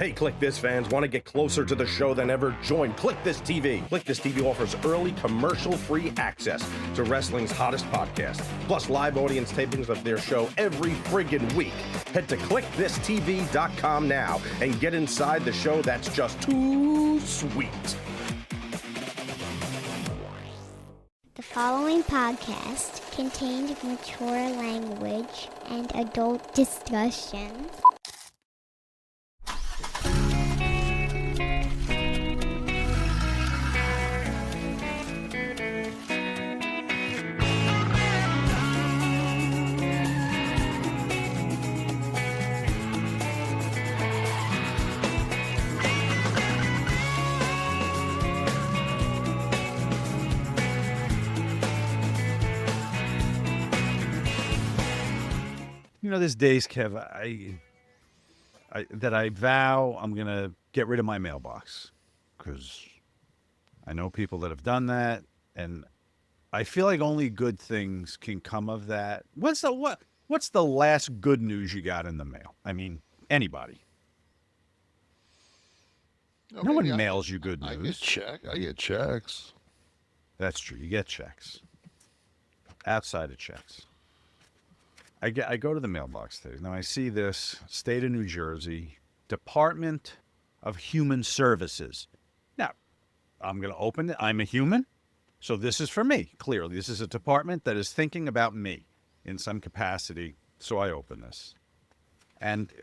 Hey, Kliq This fans, want to get closer to the show than ever? Join Kliq This TV. Kliq This TV offers early commercial-free access to wrestling's hottest podcast, plus live audience tapings of their show every friggin' week. Head to KliqThisTV.com now and get inside the show that's just too sweet. The following podcast contains mature language and adult discussion. You know, there's days, Kev, I vow I'm going to get rid of my mailbox because I know people that have done that, and I feel like only good things can come of that. What's the last good news you got in the mail? I mean, anybody. Okay, No one mails you good news. I get checks. That's true. You get checks. Outside of checks. I go to the mailbox today. Now I see this, State of New Jersey, Department of Human Services. Now, I'm going to open it. I'm a human, so this is for me, clearly. This is a department that is thinking about me in some capacity, so I open this. And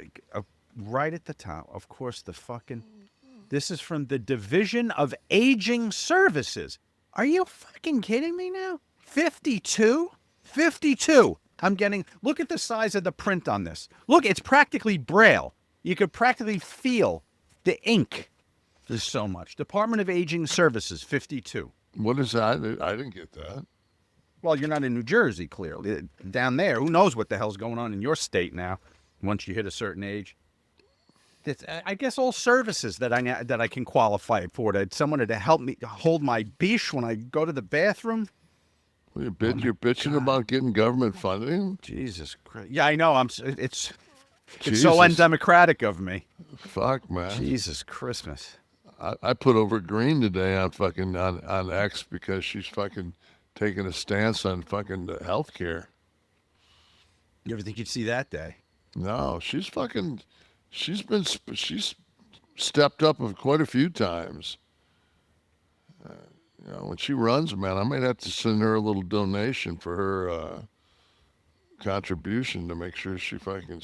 right at the top, of course, this is from the Division of Aging Services. Are you fucking kidding me now? 52? 52. Look at the size of the print on this. Look, it's practically Braille. You could practically feel the ink. There's so much. Department of Aging Services, 52. What is that? I didn't get that. Well, you're not in New Jersey, clearly. Down there, who knows what the hell's going on in your state now, once you hit a certain age. I guess all services that I can qualify for. Someone to help me hold my biche when I go to the bathroom. You're bitching about getting government funding? Jesus Christ. Yeah, I know. It's so undemocratic of me. Fuck, man. Jesus Christmas. I put over Green today on X because she's fucking taking a stance on fucking healthcare. You ever think you'd see that day? No, she's stepped up quite a few times. You know, when she runs, man, I might have to send her a little donation for her contribution to make sure she fucking,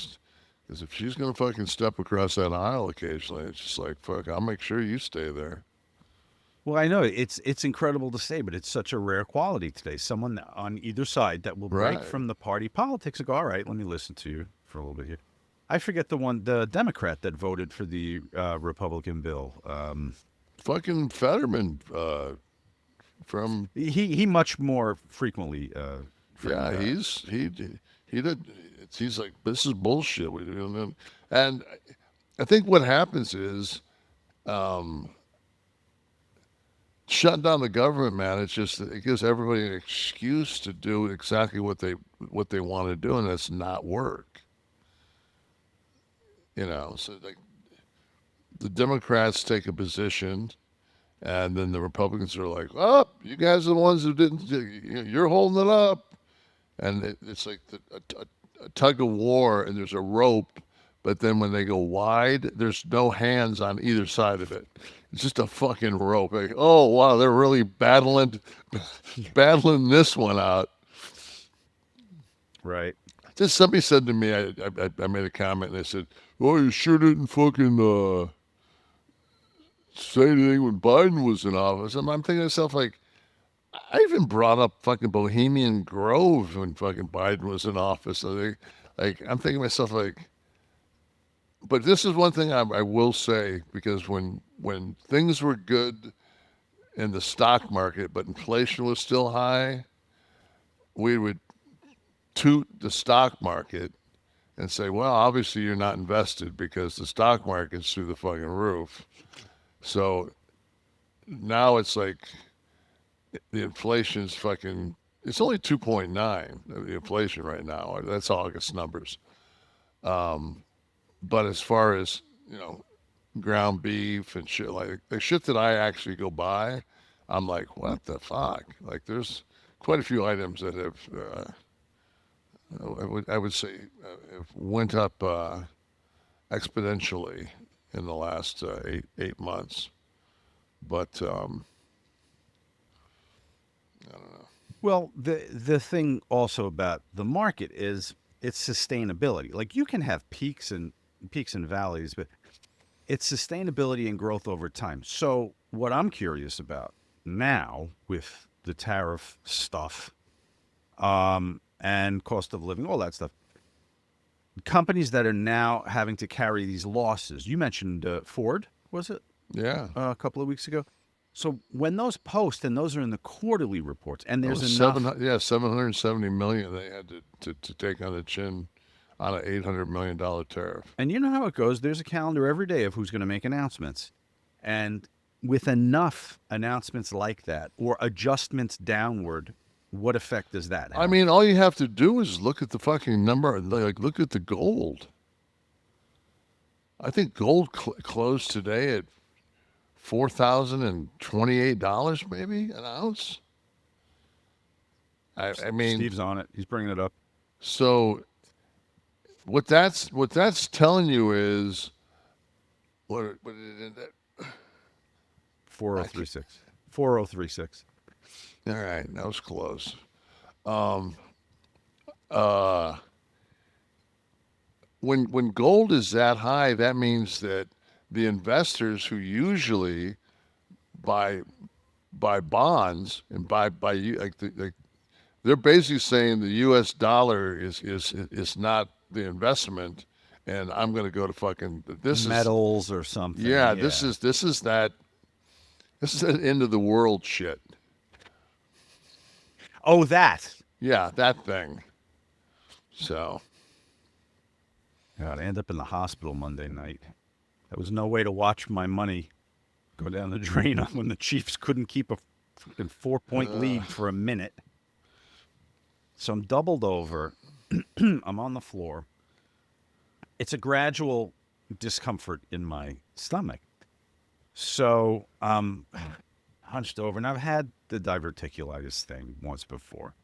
because if she's going to fucking step across that aisle occasionally, it's just like, fuck, I'll make sure you stay there. Well, I know it's incredible to say, but it's such a rare quality today. Someone on either side that will break from the party politics and go, all right, let me listen to you for a little bit here. I forget the Democrat that voted for the Republican bill. Fucking Fetterman, from he much more frequently he's like, this is bullshit, and I think what happens is shut down the government, man. It gives everybody an excuse to do exactly what they want to do, and that's not work. You know, so like the Democrats take a position. And then the Republicans are like, oh, you guys are the ones who didn't, you're holding it up. And it's like a tug of war, and there's a rope. But then when they go wide, there's no hands on either side of it. It's just a fucking rope. Like, oh, wow, they're really battling this one out. Right. Just somebody said to me, I made a comment, and they said, oh, you sure didn't fucking say anything when Biden was in office. And I'm thinking to myself, like, I even brought up fucking Bohemian Grove when fucking Biden was in office. I'm thinking to myself, like, but this is one thing I will say, because when things were good in the stock market, but inflation was still high, we would toot the stock market and say, well, obviously you're not invested because the stock market's through the fucking roof. So now it's like the inflation's fucking, it's only 2.9, the inflation right now. That's August numbers. But as far as, you know, ground beef and shit, like the shit that I actually go buy, I'm like, what the fuck? Like, there's quite a few items that have, I would say, have went up exponentially in the last 8 months. But I don't know. Well, the thing also about the market is its sustainability. Like you can have peaks and valleys, but it's sustainability and growth over time. So what I'm curious about now with the tariff stuff, and cost of living, all that stuff, companies that are now having to carry these losses. You mentioned Ford, was it? Yeah. A couple of weeks ago. So when those post, and those are in the quarterly reports, and there's Well, enough. 770 million they had to take on the chin on an $800 million tariff. And you know how it goes. There's a calendar every day of who's going to make announcements. And with enough announcements like that or adjustments downward, what effect does that have? I mean, all you have to do is look at the fucking number, like look at the gold. I think gold closed today at $4,028 maybe an ounce. I mean, Steve's on it. He's bringing it up. so what that's telling you is what did it, 4036. 4036. all right, that was close. When gold is that high, that means that the investors who usually buy bonds and buy they're basically saying the U.S. dollar is not the investment, and I'm going to go to fucking Metals or something. Yeah, this is that end of the world shit. Oh, that. Yeah, that thing. So. God, I ended up in the hospital Monday night. There was no way to watch my money go down the drain when the Chiefs couldn't keep a fucking 4-point lead for a minute. So I'm doubled over. I'm on the floor. It's a gradual discomfort in my stomach. So I'm hunched over, and I've had the diverticulitis thing once before.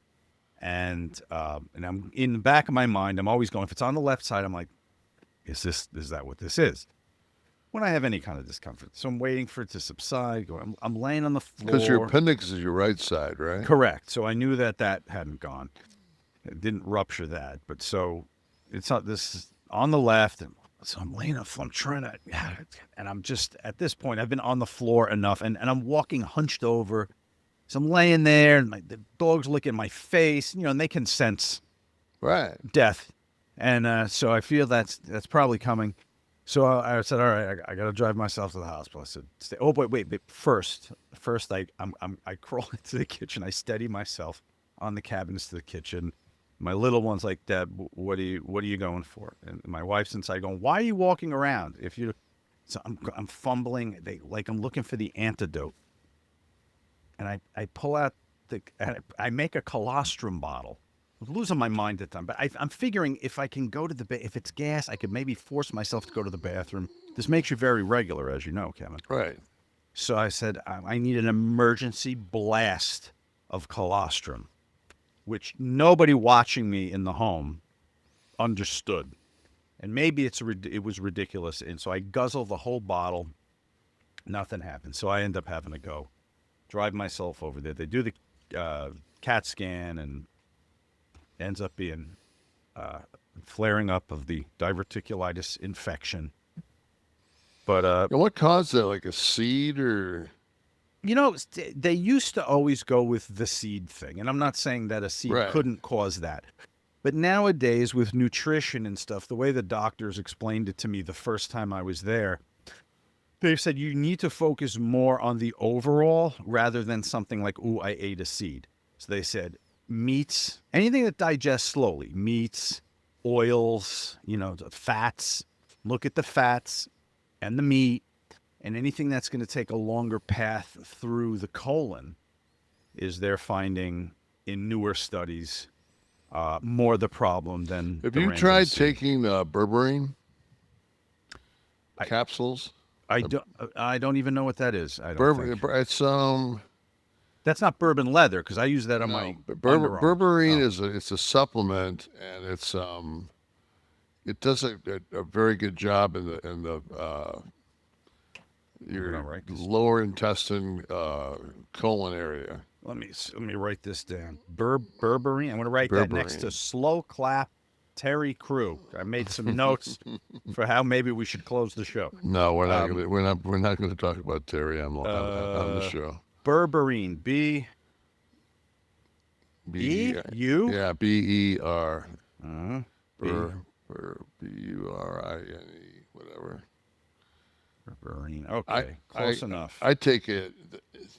And I'm in the back of my mind, I'm always going, if it's on the left side, I'm like, is that what this is? When I have any kind of discomfort. So I'm waiting for it to subside. I'm laying on the floor. Because your appendix is your right side, right? Correct. So I knew that hadn't gone. It didn't rupture that. But so it's not this on the left. And so I'm laying on the floor. I'm trying to, and I'm just, at this point, I've been on the floor enough. And I'm walking hunched over. So I'm laying there, and the dog's licking my face, and they can sense death. And so I feel that's probably coming. So I said, all right, I got to drive myself to the hospital. I said, oh, wait. First, I crawl into the kitchen. I steady myself on the cabinets to the kitchen. My little one's like, Dad, what are you going for? And my wife's inside going, why are you walking around? So I'm fumbling. I'm looking for the antidote. And I pull out I make a colostrum bottle. I'm losing my mind at the time, but I'm figuring if I can go to if it's gas, I could maybe force myself to go to the bathroom. This makes you very regular, as you know, Kevin. Right. So I said, I need an emergency blast of colostrum, which nobody watching me in the home understood. And maybe it was ridiculous. And so I guzzle the whole bottle. Nothing happened. So I end up having to drive myself over there. They do the CAT scan, and ends up being flaring up of the diverticulitis infection. But and what caused that? Like a seed or? They used to always go with the seed thing, and I'm not saying that a seed couldn't cause that. But nowadays, with nutrition and stuff, the way the doctors explained it to me the first time I was there, they said you need to focus more on the overall rather than something like, ooh, I ate a seed. So they said meats, anything that digests slowly, meats, oils, the fats, look at the fats and the meat, and anything that's going to take a longer path through the colon is they're finding in newer studies more the problem than Have the you random tried seed. taking berberine capsules? I don't even know what that is. I don't Berber, think. it's That's not bourbon leather because I use that on my underarms. berberine Oh. is it's a supplement, and it's it does a very good job in the your write this. lower intestine colon area. Let me write this down. Berberine. I'm going to write that next to Berberine. Slow Clap Terry Crew. I made some notes for how maybe we should close the show. No, we're not gonna talk about Terry on the show. Berberine. B B U. Yeah, BER. B. BURINE, whatever. Berberine. Okay, close enough. I take it.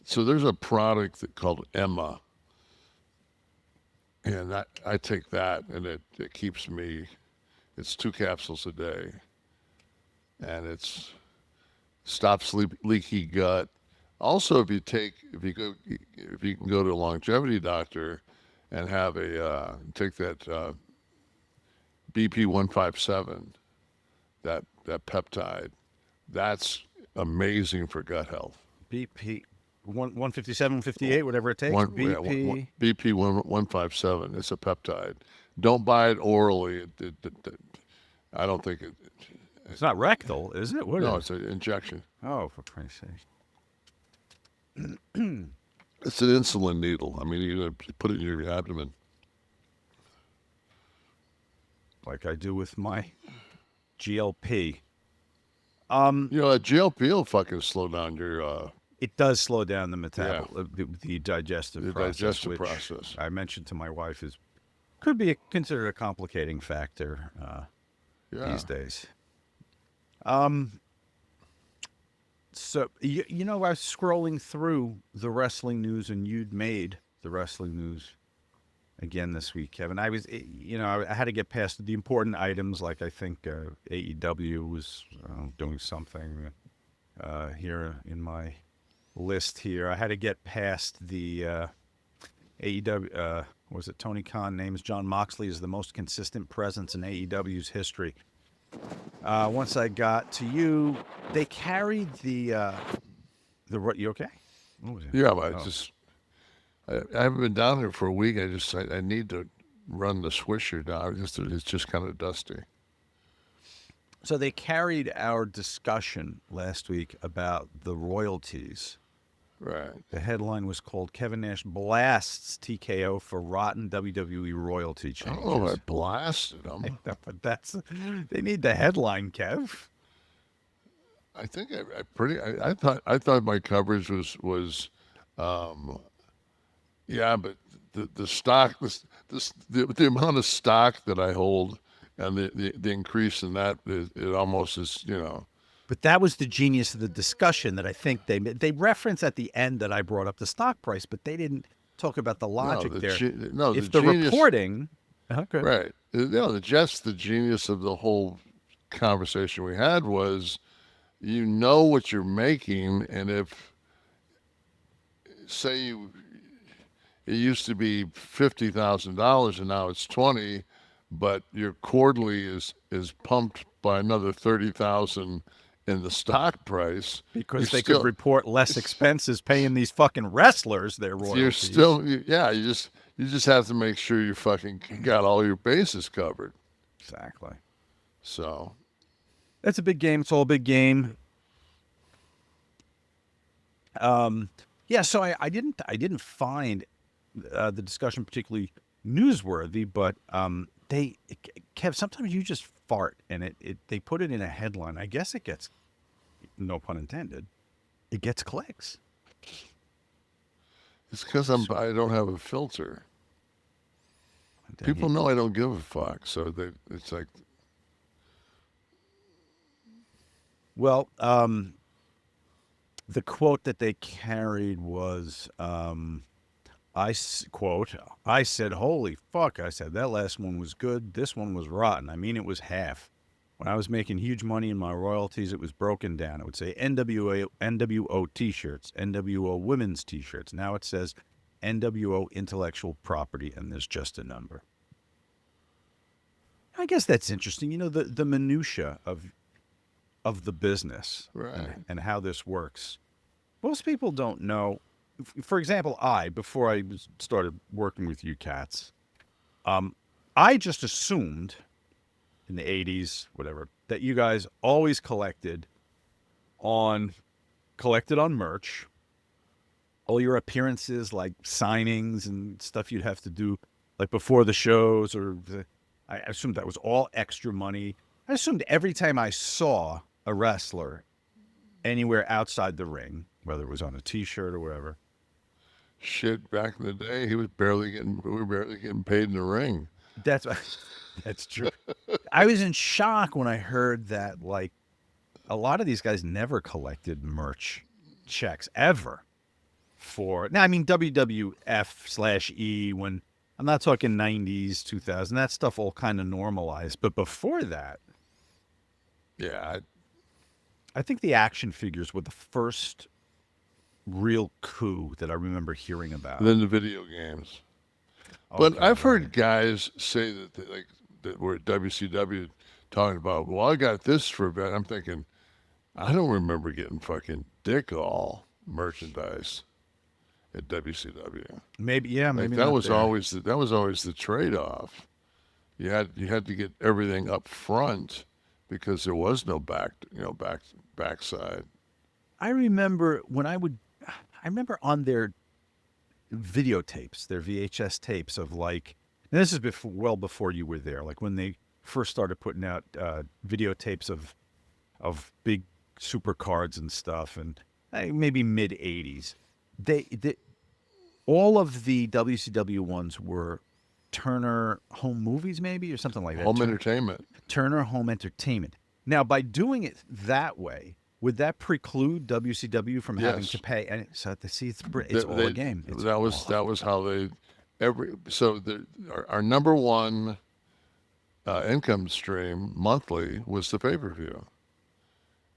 So there's a product called Emma, and I take that, and it keeps me. It's 2 capsules a day, and it's stops leaky gut. Also, if you can go to a longevity doctor and have take that BP 157, that peptide, that's amazing for gut health. BP 157, 58, whatever it takes. BP. BP 157. It's a peptide. Don't buy it orally. I don't think it. It's not rectal, is it? What No, is it's an injection. Oh, for Christ's sake. It's an insulin needle. I mean, you put it in your abdomen. Like I do with my GLP. You know, a GLP will fucking slow down your. It does slow down the the digestive process. Digestive which process. I mentioned to my wife could be considered a complicating factor these days. So you know, I was scrolling through the wrestling news, and you'd made the wrestling news again this week, Kevin. I was, I had to get past the important items, like I think AEW was doing something here in my list here. I had to get past the AEW. Was it Tony Khan names John Moxley as the most consistent presence in AEW's history? Once I got to you, they carried the you okay? What was it? Yeah, but I haven't been down here for a week. I need to run the swisher down. It's just kind of dusty. So they carried our discussion last week about the royalties. Right. The headline was called "Kevin Nash Blasts TKO for Rotten WWE Royalty Changes." Oh, I blasted them. But they need the headline, Kev. I think I thought my coverage was yeah, but the stock, the amount of stock that I hold and the increase in that it almost is, But that was the genius of the discussion that I think they reference at the end that I brought up the stock price, but they didn't talk about the logic there. If the genius, reporting, okay. Right? The genius of the whole conversation we had was, what you're making, and if say it used to be $50,000 and now it's 20, but your quarterly is pumped by another 30,000 in the stock price because they could report less expenses paying these fucking wrestlers their royalties. You're still, you just have to make sure you fucking got all your bases covered. Exactly. So that's a big game. It's all a big game. Yeah. So I didn't find the discussion particularly newsworthy, but Kev, sometimes you just fart and they put it in a headline. I guess it gets, no pun intended, it gets clicks. It's because I don't have a filter. People know I don't give a fuck, so it's like. Well, the quote that they carried was, I said, holy fuck. I said, that last one was good. This one was rotten. I mean, it was half. When I was making huge money in my royalties, it was broken down. It would say NWO t-shirts, NWO women's t-shirts. Now it says NWO intellectual property, and there's just a number. I guess that's interesting. The minutia of of the business Right. and how this works. Most people don't know. For example, before I started working with you cats, I just assumed in the 80s, whatever, that you guys always collected on merch, all your appearances, like signings and stuff you'd have to do, like before the shows, I assumed that was all extra money. I assumed every time I saw a wrestler anywhere outside the ring, whether it was on a T-shirt or whatever. Shit, back in the day, we were barely getting paid in the ring. That's true. I was in shock when I heard that, like, a lot of these guys never collected merch checks ever now, I mean, WWF/E, when I'm not talking 90s, 2000, that stuff all kind of normalized. But before that, Yeah, I think the action figures were the first real coup that I remember hearing about. then the video games. But Okay, I've heard right. guys say that were at WCW talking about, well, I got this for a bet. I'm thinking, I don't remember getting fucking dick all merchandise at WCW. Maybe, yeah, Like maybe that not was there. always the trade-off. You had to get everything up front because there was no backside. I remember on their videotapes, their VHS tapes of, like, and this is well before you were there, like when they first started putting out videotapes of big super cards and stuff, and maybe mid 80s. They all of the WCW ones were Turner Home Movies, maybe, or something like that. Home entertainment. Turner Home Entertainment. Now, by doing it that way, would that preclude WCW from having Yes. to pay? And so see, it's all a game. That was how they our number one income stream monthly was the pay-per-view,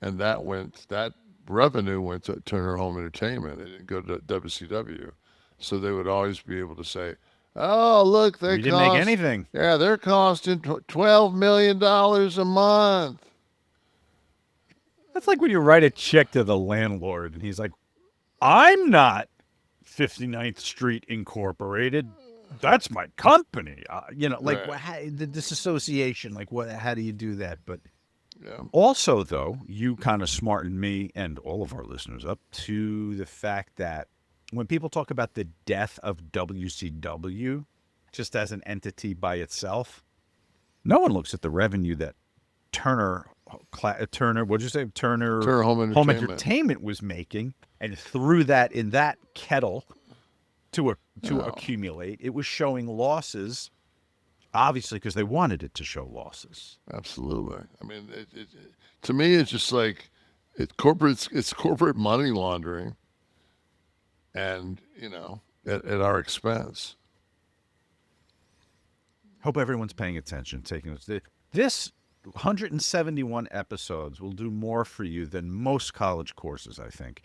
and that revenue went to Turner Home Entertainment. It didn't go to WCW, so they would always be able to say, "Oh, look, We didn't make anything." Yeah, they're costing $12 million a month." That's like when you write a check to the landlord and he's like, "I'm not 59th Street Incorporated. That's my company." Like Right. the disassociation, like how do you do that? But Yeah. also, though, you kind of smartened me and all of our listeners up to the fact that when people talk about the death of WCW just as an entity by itself, no one looks at the revenue that Turner, what'd you say? Turner Home Entertainment was making, and threw that in that kettle to accumulate. It was showing losses, obviously, because they wanted it to show losses. Absolutely. I mean, to me, it's just like it's corporate money laundering, and at our expense. Hope everyone's paying attention, taking notes. This 171 episodes will do more for you than most college courses, I think.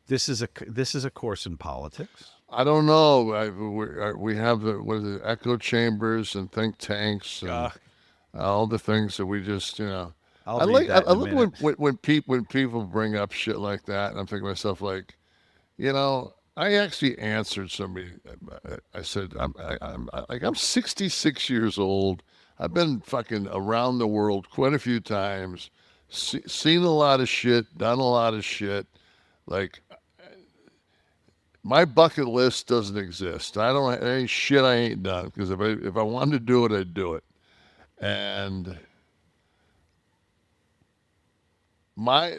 This is a course in politics. I don't know. We have the echo chambers and think tanks and all the things that we just I'll read that in a love minute. when people bring up shit like that, and I'm thinking to myself like, I actually answered somebody. I said, I'm 66 years old. I've been fucking around the world quite a few times, seen a lot of shit, done a lot of shit. Like, my bucket list doesn't exist. I don't any shit I ain't done, because if I wanted to do it, I'd do it. And my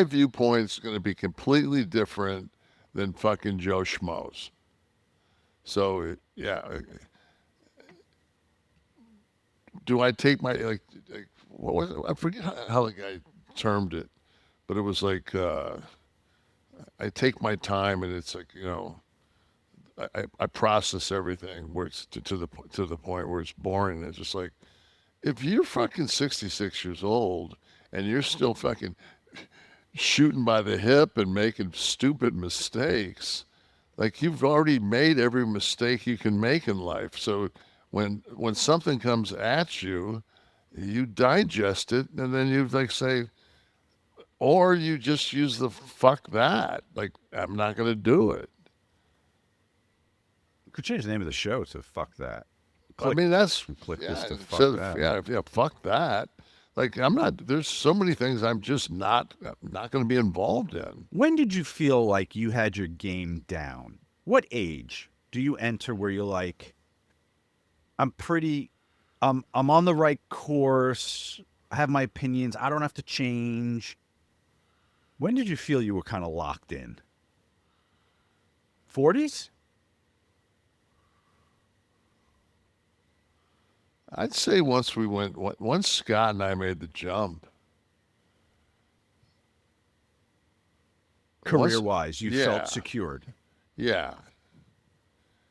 viewpoint's going to be completely different than fucking Joe Schmo's. So yeah, do I take my what was it? I forget how the guy termed it, but it was like I take my time, and it's like I process everything where it's to the point where it's boring. It's just like, if you're fucking 66 years old and you're still fucking shooting by the hip and making stupid mistakes, like, you've already made every mistake you can make in life. So when something comes at you, you digest it, and then you say, Or you just use the fuck that. Like, I'm not going to do it. Could change the name of the show to "Fuck That." I mean, that's Click yeah, this to instead fuck of- that. yeah, fuck that. Like, I'm not. There's so many things I'm just not going to be involved in. When did you feel like you had your game down? What age do you enter where you're like, I'm on the right course. I have my opinions. I don't have to change. When did you feel you were kind of locked in? 40s? I'd say once Scott and I made the jump. Career-wise, you yeah. felt secured. Yeah.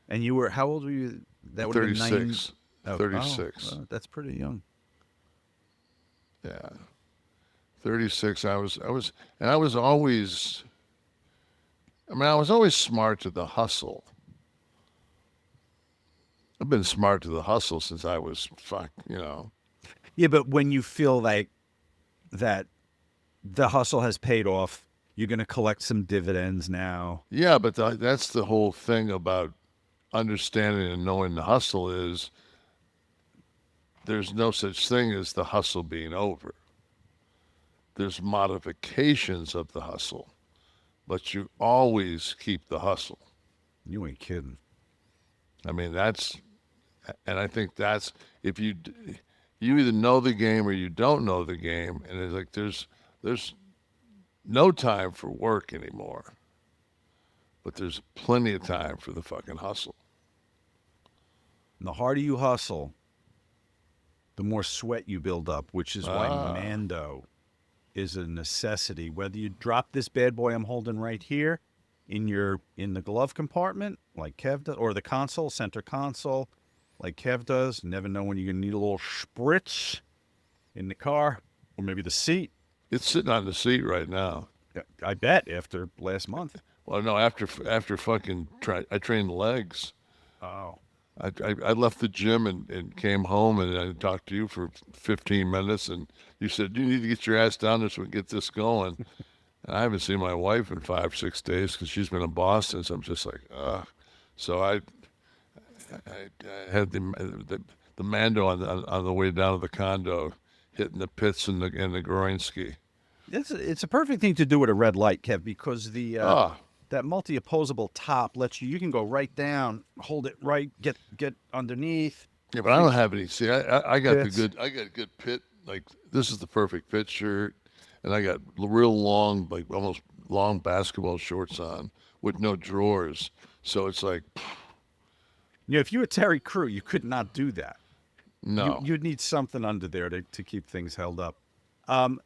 And you were, how old were you? That would have been 36. 36. Well, that's pretty young. Yeah. 36. I was always, I was always smart to the hustle. I've been smart to the hustle since I was Yeah, but when you feel like that the hustle has paid off, you're going to collect some dividends now. Yeah, but that's the whole thing about understanding and knowing the hustle is there's no such thing as the hustle being over. There's modifications of the hustle, but you always keep the hustle. You ain't kidding. I mean, and I think that's, if you either know the game or you don't know the game, and it's like there's no time for work anymore, but there's plenty of time for the fucking hustle. And the harder you hustle, the more sweat you build up, which is why MANDO is a necessity. Whether you drop this bad boy I'm holding right here in the glove compartment, like Kev does, or the center console, like Kev does, never know when you're going to need a little spritz in the car, or maybe the seat. It's sitting on the seat right now. I bet after last month. Well, no, after fucking I trained legs. Oh. I left the gym and came home and I talked to you for 15 minutes and you said, you need to get your ass down there so we can get this going. And I haven't seen my wife in 5-6 days because she's been in Boston. So I'm just like, ugh. So I had the MANDO on the way down to the condo, hitting the pits and the groin ski. It's a perfect thing to do at a red light, Kev, because that multi-opposable top lets you can go right down, hold it right, get underneath. Yeah, but I don't have any. See, I got Pits. I got a good pit. Like, this is the perfect pit shirt, and I got real long, like almost long basketball shorts on with no drawers. So it's like, If you were Terry Crew, you could not do that. no. You'd need something under there to keep things held up.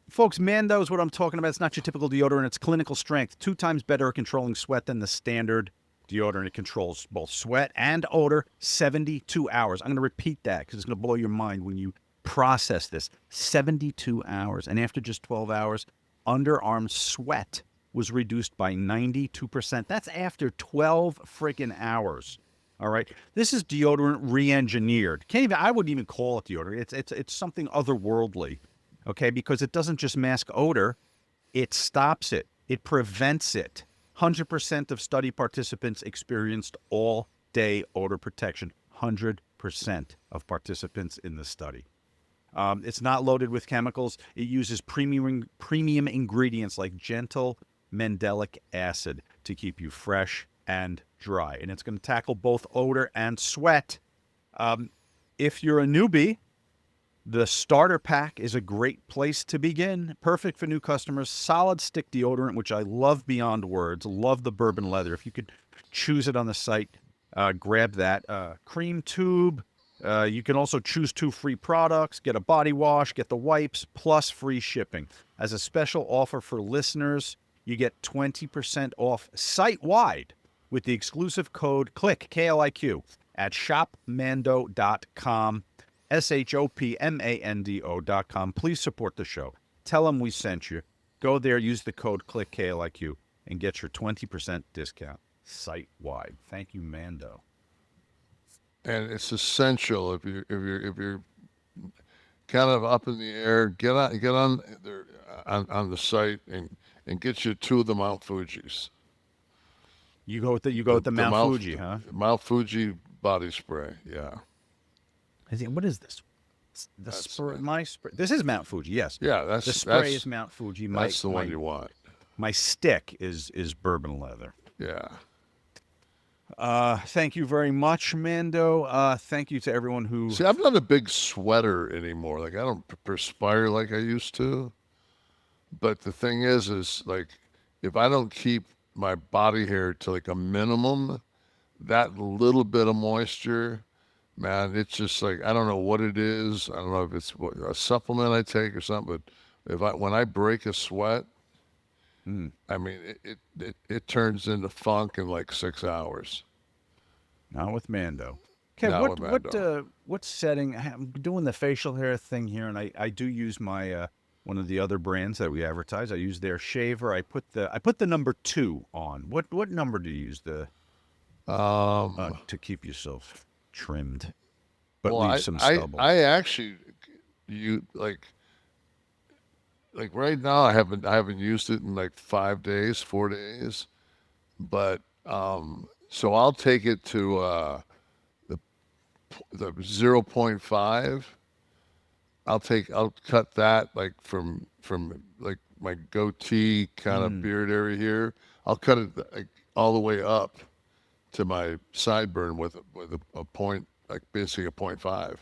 Folks, MANDO is what I'm talking about. It's not your typical deodorant. It's clinical strength, 2 times better at controlling sweat than the standard deodorant. It controls both sweat and odor 72 hours. I'm going to repeat that because it's going to blow your mind when you process this. 72 hours. And after just 12 hours, underarm sweat was reduced by 92%. That's after 12 freaking hours. All right. This is deodorant re-engineered. I wouldn't even call it deodorant. It's something otherworldly. Okay, because it doesn't just mask odor, it stops it. It prevents it. 100% of study participants experienced all-day odor protection. 100% of participants in the study. It's not loaded with chemicals. It uses premium ingredients like gentle mandelic acid to keep you fresh and dry. And it's going to tackle both odor and sweat. If you're a newbie, the starter pack is a great place to begin. Perfect for new customers. Solid stick deodorant, which I love beyond words. Love the bourbon leather. If you could choose it on the site, grab that. Cream tube. You can also choose 2 free products. Get a body wash, get the wipes, plus free shipping. As a special offer for listeners, you get 20% off site-wide with the exclusive code KLIQ, K-L-I-Q, at shopmando.com. shopmando.com. Please support the show. Tell them we sent you. Go there, use the code KLIQ, KLIQ, and get your 20% discount site-wide. Thank you, Mando. And it's essential if you're kind of up in the air. Get on there on the site and get you 2 of the Mount Fujis. You go with the Mount Fuji, huh? Mount Fuji body spray. Yeah. What is this? The spray. This is Mount Fuji. Yes. Yeah, the spray is Mount Fuji. That's the one you want. My stick is bourbon leather. Yeah. Thank you very much, Mando. Thank you to everyone who. See, I'm not a big sweater anymore. Like I don't perspire like I used to. But the thing is like if I don't keep my body hair to like a minimum, that little bit of moisture, man, it's just like I don't know what it is. I don't know if it's a supplement I take or something. But when I break a sweat, I mean it turns into funk in like 6 hours. Not with Mando. Okay, what setting? I'm doing the facial hair thing here, and I do use my one of the other brands that we advertise. I use their shaver. I put the number 2 on. What number do you use to keep yourself trimmed, but leave some stubble? I actually like right now I haven't used it in like 4 days, but so I'll take it to the 0.5. I'll cut that like from like my goatee kind of beard area here. I'll cut it like all the way up to my sideburn with a point, like basically a 0.5.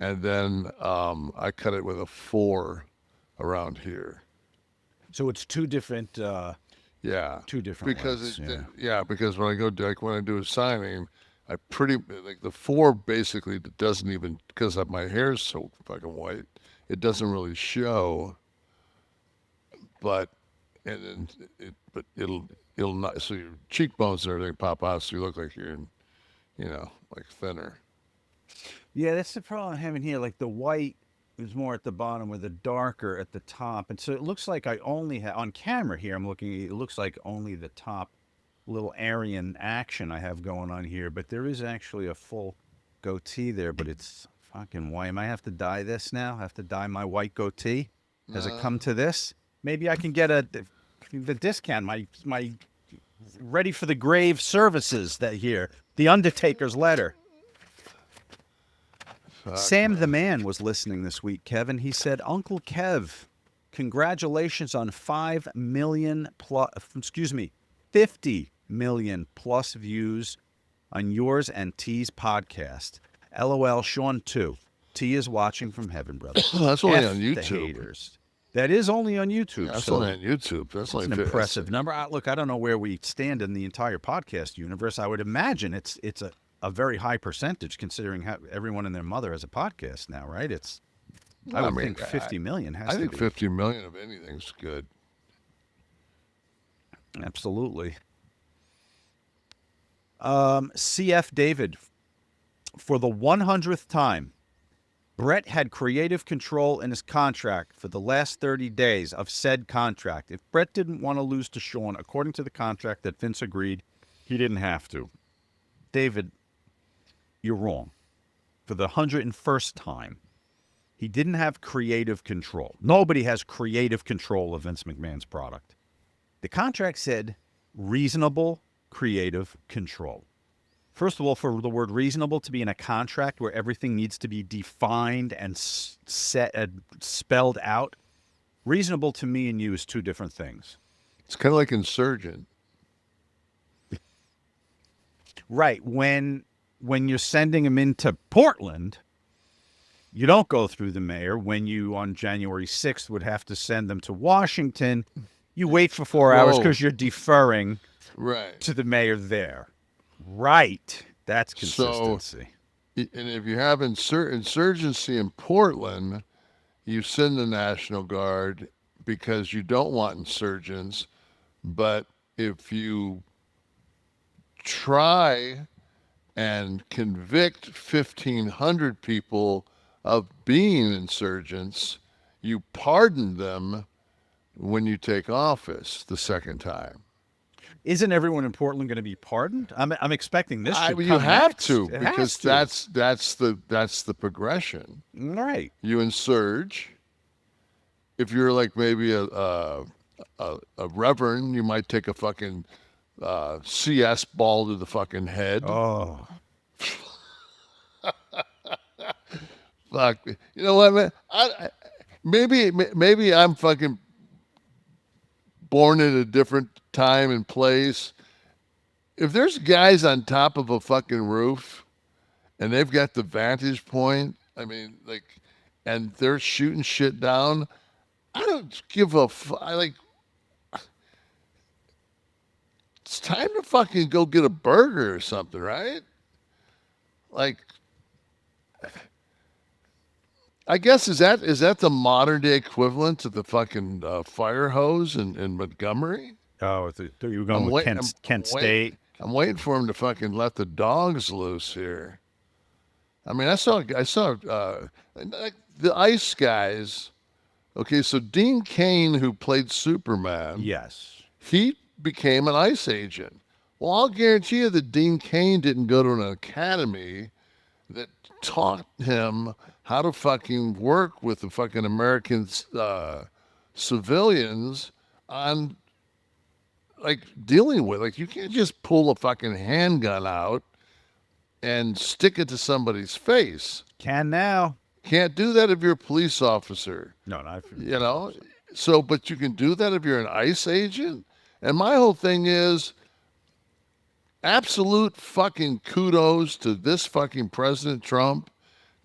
And then I cut it with a 4 around here. So it's 2 different. Yeah, 2 different. Because ways, because when I do a signing, I like the 4 basically doesn't even, because my hair is so fucking white, it doesn't really show. But it'll not, so your cheekbones and everything pop out, so you look like you're, like thinner. Yeah, that's the problem I'm having here. Like the white is more at the bottom with the darker at the top. And so it looks like I only have, on camera here, I'm looking, it looks like only the top little Aryan action I have going on here. But there is actually a full goatee there, but it's fucking white. I might have to dye this now. I have to dye my white goatee. Has it come to this? Maybe I can get the discount, my ready for the grave services that here. The Undertaker's letter. Sam the Man was listening this week, Kevin. He said, Uncle Kev, congratulations on 50 million plus views on yours and T's podcast. LOL, Sean too. T is watching from heaven, brother. That's only on YouTube. The haters. That is only on YouTube. Yeah, that's only on YouTube. That's an impressive number. Look, I don't know where we stand in the entire podcast universe. I would imagine it's a very high percentage, considering how everyone and their mother has a podcast now, right? I would think 50 million has to be. I think 50 million of anything's good. Absolutely. CF David, for the 100th time, Bret had creative control in his contract for the last 30 days of said contract. If Bret didn't want to lose to Sean, according to the contract that Vince agreed, he didn't have to. David, you're wrong. For the 101st time, he didn't have creative control. Nobody has creative control of Vince McMahon's product. The contract said reasonable creative control. First of all, for the word reasonable to be in a contract where everything needs to be defined and set and spelled out, reasonable to me and you is 2 different things. It's kind of like insurgent. Right. When you're sending them into Portland, you don't go through the mayor. When you, on January 6th, would have to send them to Washington, you wait for 4 hours because you're deferring to the mayor there. Right. That's consistency. So, and if you have insurgency in Portland, you send the National Guard because you don't want insurgents. But if you try and convict 1,500 people of being insurgents, you pardon them when you take office the second time. Isn't everyone in Portland going to be pardoned? I'm expecting this should You come have next. to, It because has to. that's the progression. Right. You insurge. If you're like maybe a reverend, you might take a fucking CS ball to the fucking head. Oh, Fuck. You know what, man? Maybe I'm fucking born at a different time and place. If there's guys on top of a fucking roof and they've got the vantage point, I mean, like, and they're shooting shit down, I don't give a it's time to fucking go get a burger or something, right? Like, I guess is that the modern day equivalent to the fucking fire hose in Montgomery? oh, you were going with Kent State. I'm waiting for him to fucking let the dogs loose here. I mean, I saw like the ice guys. Okay, so Dean Cain, who played Superman, Yes. he became an ICE agent. Well, I'll guarantee you that Dean Cain didn't go to an academy that taught him how to fucking work with the fucking American civilians on like dealing with. Like, you can't just pull a fucking handgun out and stick it to somebody's face. Can now. Can't do that if you're a police officer. No, not You know, so, but you can do that if you're an ICE agent. And my whole thing is absolute fucking kudos to this fucking President Trump,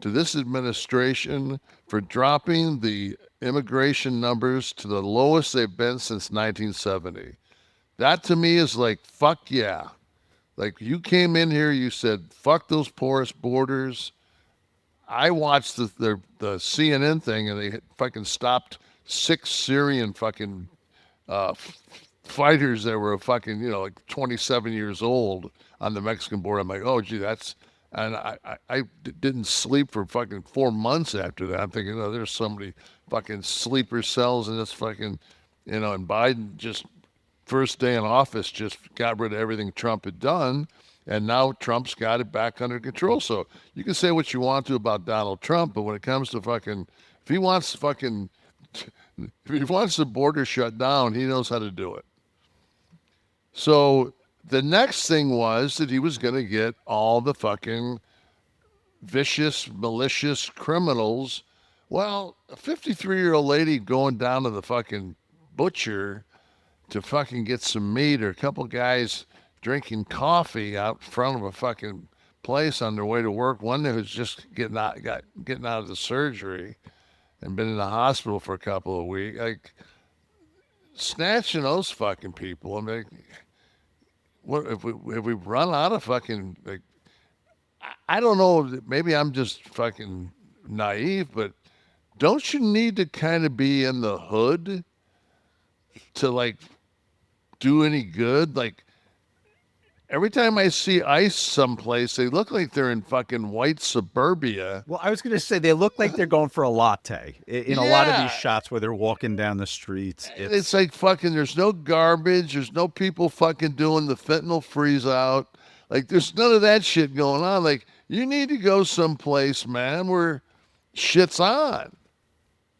to this administration for dropping the immigration numbers to the lowest they've been since 1970. That to me is like, fuck yeah. Like, you came in here, you said, fuck those porous borders. I watched the CNN thing, and they fucking stopped 6 Syrian fucking fighters that were fucking, you know, like 27 years old on the Mexican border. I'm like, oh, gee, that's... And I didn't sleep for fucking 4 months after that. I'm thinking, oh, there's so many fucking sleeper cells in this fucking, you know, and Biden just, first day in office, just got rid of everything Trump had done. And now Trump's got it back under control. So you can say what you want to about Donald Trump, but when it comes to fucking, if he wants the border shut down, he knows how to do it. So the next thing was that he was going to get all the fucking vicious, malicious criminals. Well, a 53-year-old lady going down to the fucking butcher to fucking get some meat, or a couple guys drinking coffee out front of a fucking place on their way to work. One that was just getting out of the surgery and been in the hospital for a couple of weeks. Like, snatching those fucking people. I mean, what if we run out of fucking, like, I don't know, maybe I'm just fucking naive, but don't you need to kind of be in the hood to, like, do any good? Like, every time I see ICE someplace, they look like they're in fucking white suburbia. Well, I was going to say, they look like they're going for a latte in a lot of these shots where they're walking down the streets. It's like fucking, there's no garbage. There's no people fucking doing the fentanyl freeze out. Like, there's none of that shit going on. Like, you need to go someplace, man, where shit's on.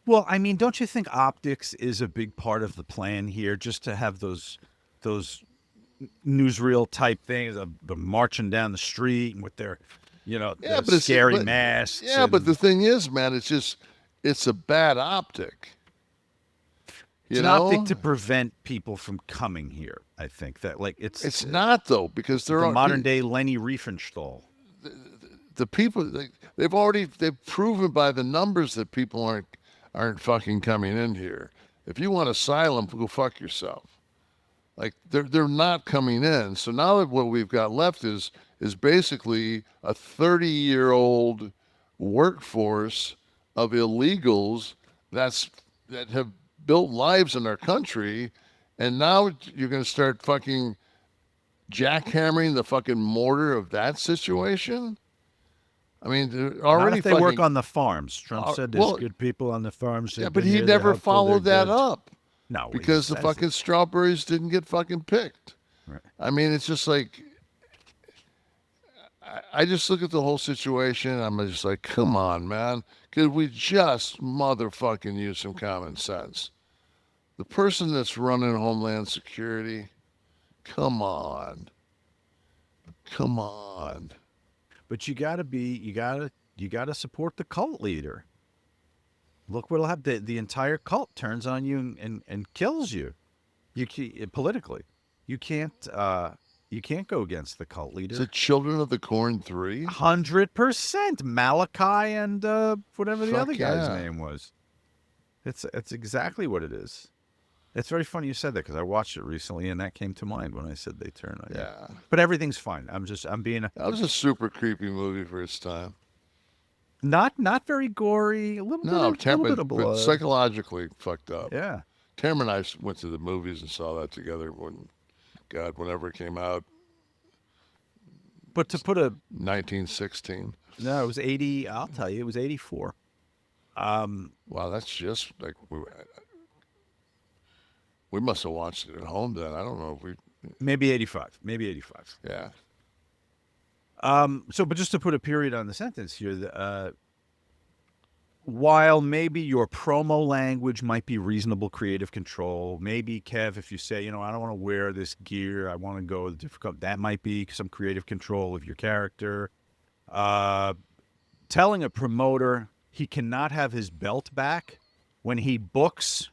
Well, I mean, don't you think optics is a big part of the plan here? Just to have those newsreel type things of the marching down the street with their, you know, their scary masks. Yeah, but the thing is, man, it's a bad optic. It's an optic to prevent people from coming here. I think that, like, it's not, though, because they're the modern day Leni Riefenstahl. The people, they've proven by the numbers that people aren't fucking coming in here. If you want asylum, go fuck yourself. Like, they're not coming in. So now what we've got left is basically a 30-year-old workforce of illegals that have built lives in our country, and now you're going to start fucking jackhammering the fucking mortar of that situation. I mean, they're already. Not if they work on the farms. Trump said there's good people on the farms. Yeah, but he never followed that up. No, because the fucking strawberries didn't get fucking picked. Right. I mean, it's just like, I just look at the whole situation. I'm just like, come on, man. Could we just motherfucking use some common sense? The person that's running Homeland Security, come on. Come on. But you gotta support the cult leader. Look what'll happen. The entire cult turns on you and kills you. Politically, you can't go against the cult leader. Is it Children of the Corn 3? 100% Malachi and whatever the Fuck other guy's yeah. name was. It's exactly what it is. It's very funny you said that because I watched it recently and that came to mind when I said they turn on you. Yeah. But everything's fine. I'm being That was a super creepy movie for its time. not very gory. A little No, bit of but blood. psychologically fucked up. Yeah. Tamara and I went to the movies and saw that together whenever it came out, But to put a 1916. no, it was 80. I'll tell you, it was 84. Wow, that's just like we must have watched it at home then. I don't know if we. Maybe 85. Yeah. But just to put a period on the sentence here, while maybe your promo language might be reasonable creative control, maybe, Kev, if you say, I don't want to wear this gear, I want to go with difficult, that might be some creative control of your character. Telling a promoter he cannot have his belt back when he books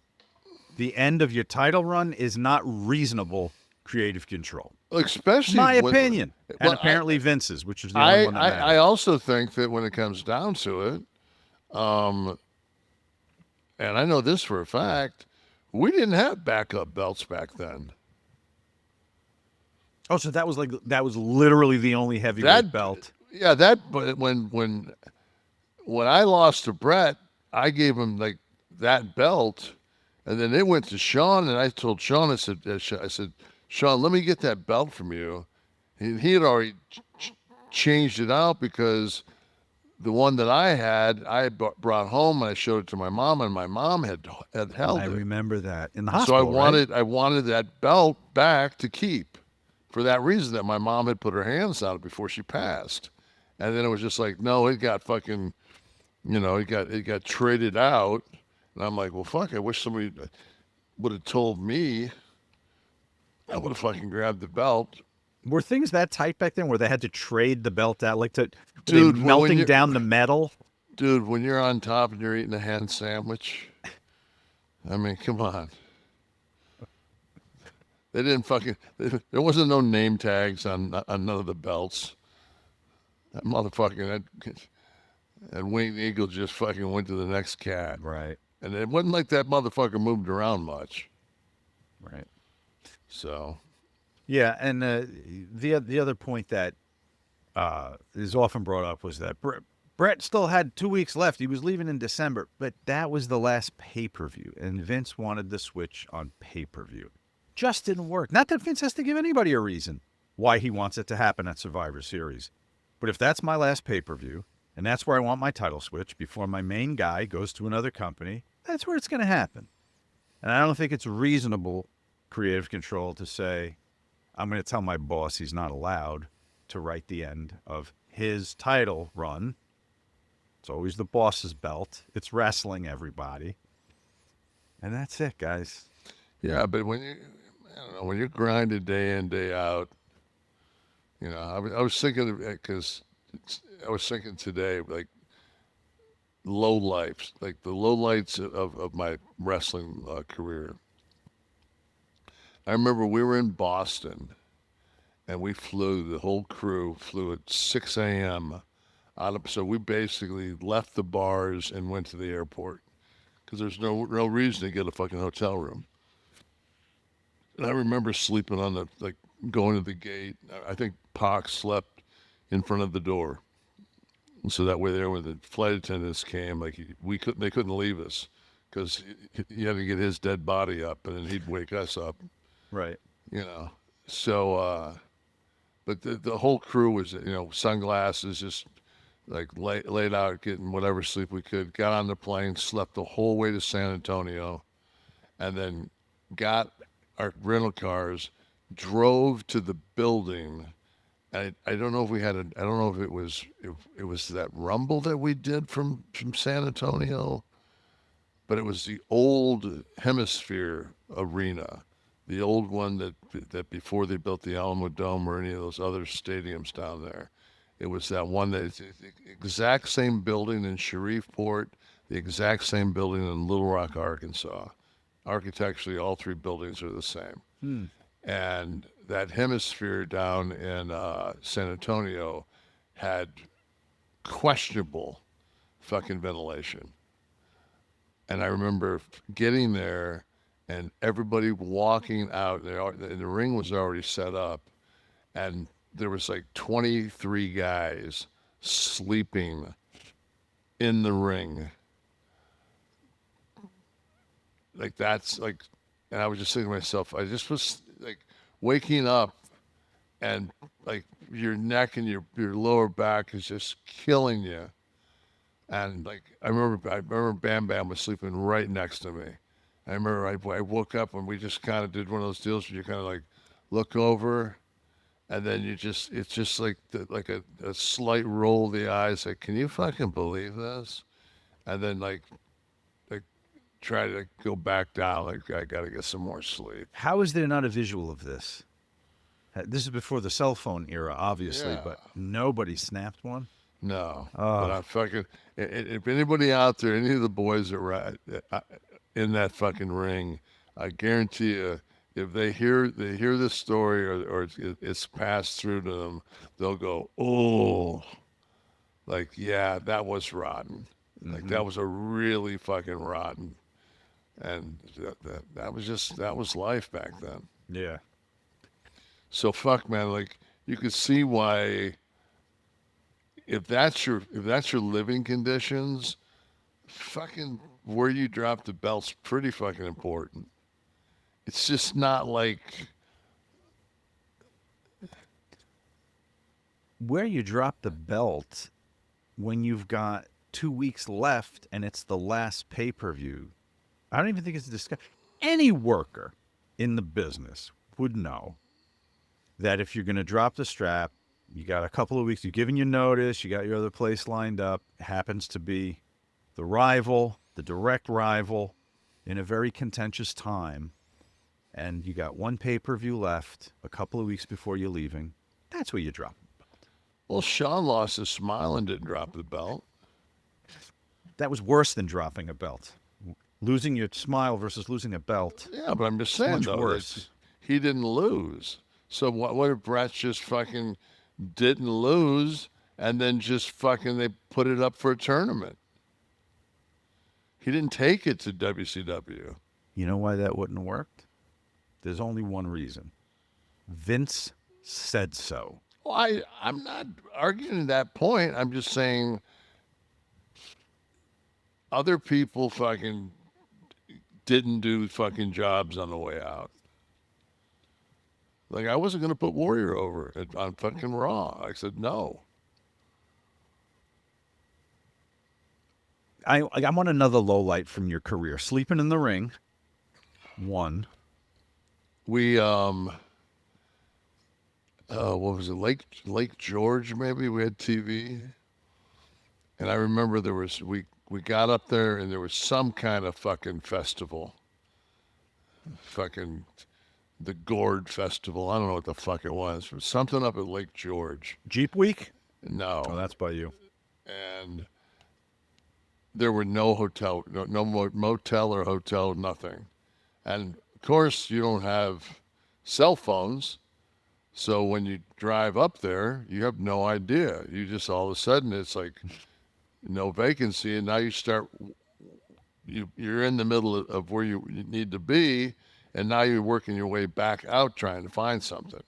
the end of your title run is not reasonable creative control. Especially My opinion. And well, apparently Vince's, which is the only one that matters. I also think that when it comes down to it, and I know this for a fact, we didn't have backup belts back then. Oh, so that was literally the only heavyweight belt. Yeah, but when I lost to Bret, I gave him like that belt, and then it went to Sean, and I told Sean, I said, Sean, let me get that belt from you. He had already changed it out because the one that I had brought home, and I showed it to my mom, and my mom had held it. I remember that in the So hospital. I wanted that belt back to keep, for that reason that my mom had put her hands on it before she passed, and then it was just like, no, it got fucking, it got traded out, and I'm like, well, fuck, I wish somebody would have told me. I would have fucking grabbed the belt. Were things that tight back then where they had to trade the belt out, like Dude, melting down the metal? Dude, when you're on top and you're eating a ham sandwich, I mean, come on. They didn't fucking. There wasn't no name tags on none of the belts. That motherfucking that winged eagle just fucking went to the next cat. Right. And it wasn't like that motherfucker moved around much. Right. So. Yeah, and the other point that is often brought up was that Bret still had 2 weeks left. He was leaving in December, but that was the last pay-per-view, and Vince wanted the switch on pay-per-view. Just didn't work. Not that Vince has to give anybody a reason why he wants it to happen at Survivor Series. But if that's my last pay-per-view, and that's where I want my title switch before my main guy goes to another company, that's where it's going to happen. And I don't think it's reasonable creative control to say, I'm going to tell my boss he's not allowed to write the end of his title run. It's always the boss's belt. It's wrestling, everybody. And that's it, guys. Yeah, but when you're grinding day in, day out, I was thinking, because I was thinking today, like, the lowlights of my wrestling career. I remember we were in Boston, and the whole crew flew at 6 a.m. So we basically left the bars and went to the airport because there's no reason to get a fucking hotel room. And I remember sleeping going to the gate. I think Pac slept in front of the door. And so that way there, when the flight attendants came, they couldn't leave us because he had to get his dead body up, and then he'd wake us up. Right. So, but the whole crew was, sunglasses, just like laid out, getting whatever sleep we could, got on the plane, slept the whole way to San Antonio, and then got our rental cars, drove to the building. I don't know if we had I don't know if it was that Rumble that we did from San Antonio, but it was the old Hemisphere Arena, the old one that before they built the Alamo Dome or any of those other stadiums down there. It was that one that the exact same building in Shreveport, the exact same building in Little Rock, Arkansas. Architecturally, all three buildings are the same. And that Hemisphere down in San Antonio had questionable fucking ventilation. And I remember getting there and everybody walking out, and the ring was already set up, and there was like 23 guys sleeping in the ring. Like that's like, and I was just thinking to myself, I just was like waking up and like your neck and your lower back is just killing you. And like I remember Bam Bam was sleeping right next to me. I remember I woke up and we just kind of did one of those deals where you kind of like look over, and then it's just like a slight roll of the eyes, like, can you fucking believe this? And then like try to go back down, like I gotta get some more sleep. How is there not a visual of this? This is before the cell phone era, obviously, Yeah. but nobody snapped one. No, but I'm fucking. If anybody out there, any of the boys that were in that fucking ring, I guarantee you, if they hear this story or it's passed through to them, they'll go, oh, like yeah, that was rotten. Like that was a really fucking rotten, and that was life back then. Yeah. So fuck, man. Like you could see why. If that's your living conditions, fucking where you drop the belt's pretty fucking important. It's just not like Where you drop the belt when you've got 2 weeks left and it's the last pay-per-view. I don't even think it's a discussion. Any worker in the business would know that if you're going to drop the strap, you got a couple of weeks, you've given your notice, you got your other place lined up. It happens to be the rival, the direct rival, in a very contentious time. And you got one pay-per-view left, a couple of weeks before you're leaving. That's where you drop it. well, Sean lost his smile and didn't drop the belt. That was worse than dropping a belt. Losing your smile versus losing a belt. Yeah, but I'm just saying Much though, worse. he didn't lose. So what if Bret just fucking didn't lose and then just fucking they put it up for a tournament? He didn't take it to WCW. You know why that wouldn't have worked? There's only one reason. Vince said so. Well, I'm not arguing that point. I'm just saying other people fucking didn't do fucking jobs on the way out. Like I wasn't gonna put Warrior over on fucking Raw. I said no. I want another low light from your career. Sleeping in the ring. One. We what was it, Lake George maybe? We had TV, and I remember there was we got up there and there was some kind of fucking festival, fucking the Gourd Festival. I don't know what the fuck it was. It was something up at Lake George. Jeep Week? No, Oh, that's by you. and there were no hotel, no motel or hotel, nothing, and of course you don't have cell phones. So when you drive up there, you have no idea. You just all of a sudden it's like no vacancy, and now you start. You're in the middle of where you need to be, and now you're working your way back out trying to find something,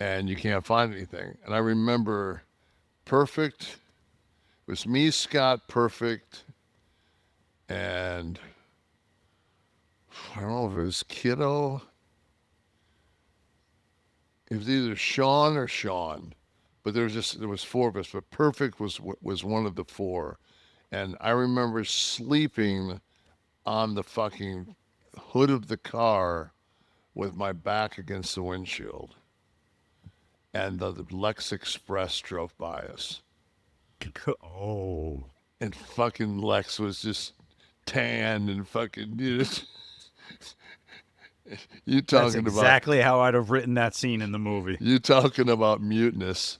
and you can't find anything. And I remember Perfect. It was me, Scott, Perfect, and I don't know if it was Kiddo. It was either Sean or Sean, but there was four of us. But Perfect was one of the four, and I remember sleeping on the fucking hood of the car with my back against the windshield, and the Lex Express drove by us. Oh. And fucking Lex was just tan and fucking, you That's talking about exactly how I'd have written that scene in the movie. you talking about muteness.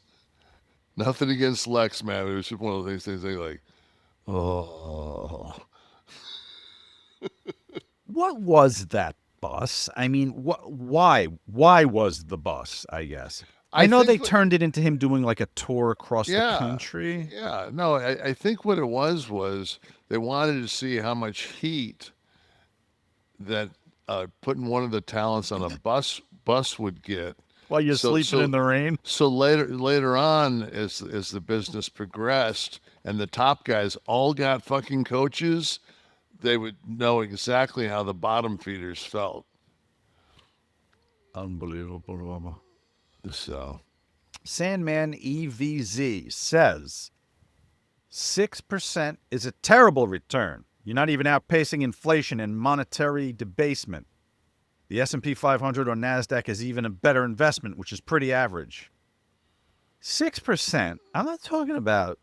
Nothing against Lex, man. It was just one of those things they like, oh. What was that bus? I mean, why was the bus, I guess? I know they turned it into him doing like a tour across the country. Yeah, no, I think what it was they wanted to see how much heat that putting one of the talents on a bus would get. While you're sleeping in the rain. So later on, as the business progressed and the top guys all got fucking coaches, they would know exactly how the bottom feeders felt. Unbelievable, Roma. So, Sandman EVZ says 6% is a terrible return. You're not even outpacing inflation and monetary debasement. The S&P 500 or NASDAQ is even a better investment, which is pretty average. 6%. I'm not talking about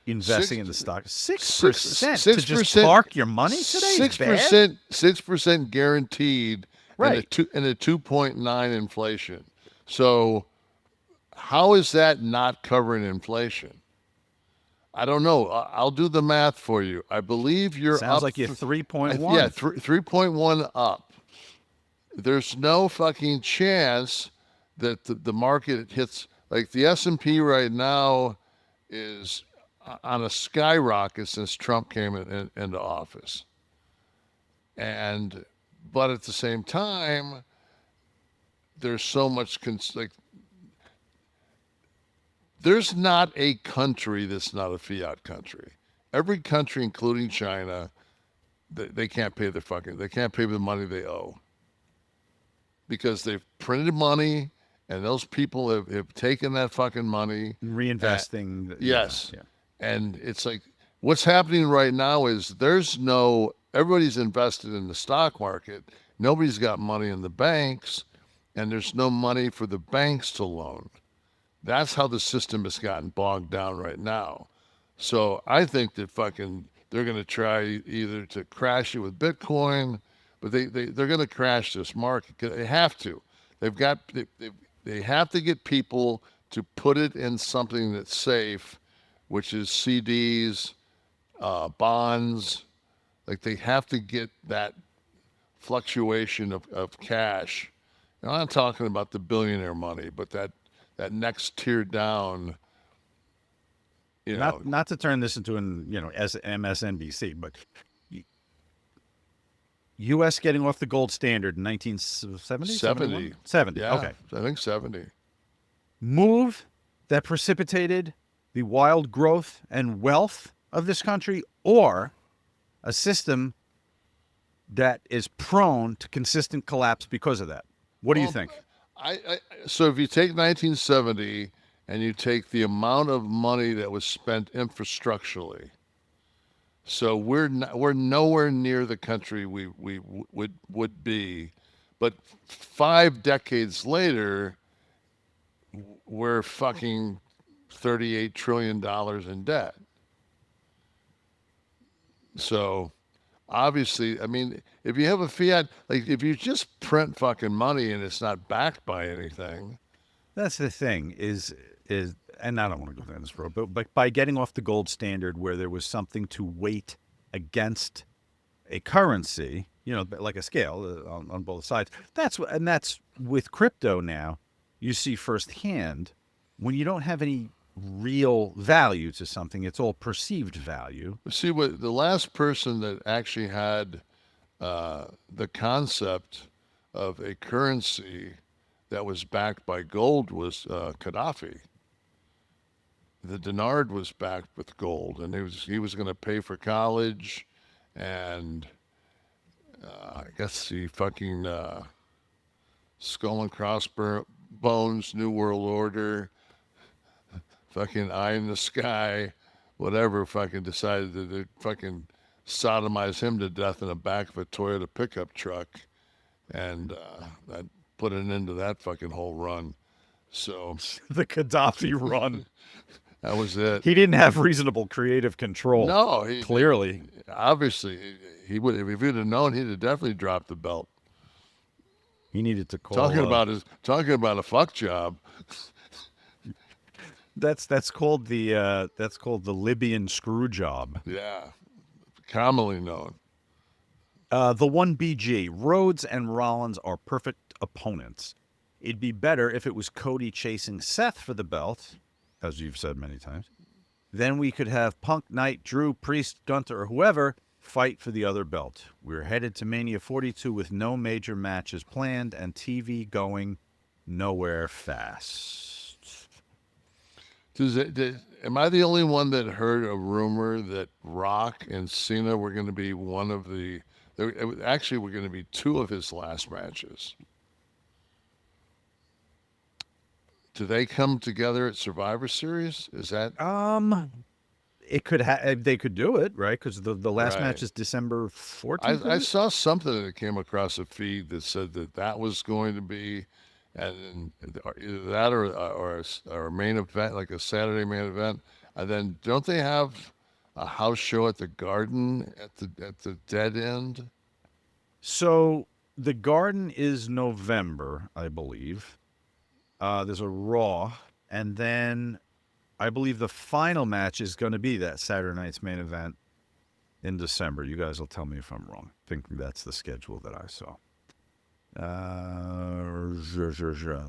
investing in the stock. 6% to just park your money today. 6% guaranteed. Right. And a 2.9 inflation. So how is that not covering inflation? I don't know. I'll do the math for you. I believe you're Sounds up. like you're 3.1. Yeah, 3.1 up. There's no fucking chance that the market hits, like the S&P right now is on a skyrocket since Trump came into office. But at the same time, there's so much, there's not a country that's not a fiat country. Every country, including China, they can't pay they can't pay the money they owe. Because they've printed money, and those people have taken that fucking money. Reinvesting. Yes. Yeah. And it's like, what's happening right now is everybody's invested in the stock market. Nobody's got money in the banks, and there's no money for the banks to loan. That's how the system has gotten bogged down right now. So I think that they're going to try either to crash it with Bitcoin, but they're going to crash this market. They have to. They have to get people to put it in something that's safe, which is CDs, bonds. Like they have to get that fluctuation of cash. And I'm not talking about the billionaire money, but that next tier down. Not to turn this into MSNBC, but U.S. getting off the gold standard in 1970? 70. Yeah, okay. I think 70. Move that precipitated the wild growth and wealth of this country, or a system that is prone to consistent collapse because of that? What do you think? So if you take 1970 and you take the amount of money that was spent infrastructurally, so we're nowhere near the country we would be, but 5 decades later, we're fucking $38 trillion in debt. So obviously, I mean, if you have a fiat, like if you just print fucking money and it's not backed by anything. That's the thing is, and I don't want to go down this road, but by getting off the gold standard where there was something to weight against a currency, like a scale on both sides. That's with crypto now. You see firsthand when you don't have any real value to something, it's all perceived value. See, what the last person that actually had the concept of a currency that was backed by gold was Gaddafi. The dinar was backed with gold, and he was going to pay for college, and I guess the fucking skull and crossbones, New World Order, fucking eye in the sky, whatever, fucking decided to fucking sodomize him to death in the back of a Toyota pickup truck, and that put an end to that fucking whole run. So The Gaddafi run. that was it. He didn't have reasonable creative control. No, he Clearly. obviously he would, if he'd have known, he'd have definitely dropped the belt. He needed to call. Talking about a fuck job. That's called the Libyan screw job. Yeah, commonly known. The 1BG, Rhodes and Rollins are perfect opponents. It'd be better if it was Cody chasing Seth for the belt, as you've said many times. Then we could have Punk, Knight, Drew, Priest, Gunter, or whoever fight for the other belt. We're headed to Mania 42 with no major matches planned and TV going nowhere fast. Am I the only one that heard a rumor that Rock and Cena were going to be one of the... Actually, were going to be two of his last matches. Do they come together at Survivor Series? Is that... It could they could do it, right? Because the last Right. match is December 14th. I saw something that came across a feed that said that was going to be, and either that or a main event, like a Saturday main event. And then don't they have a house show at the Garden at the dead end? So the Garden is November, I believe. There's a Raw, and then I believe the final match is going to be that Saturday night's main event in December. You guys will tell me if I'm wrong. I think that's the schedule that I saw.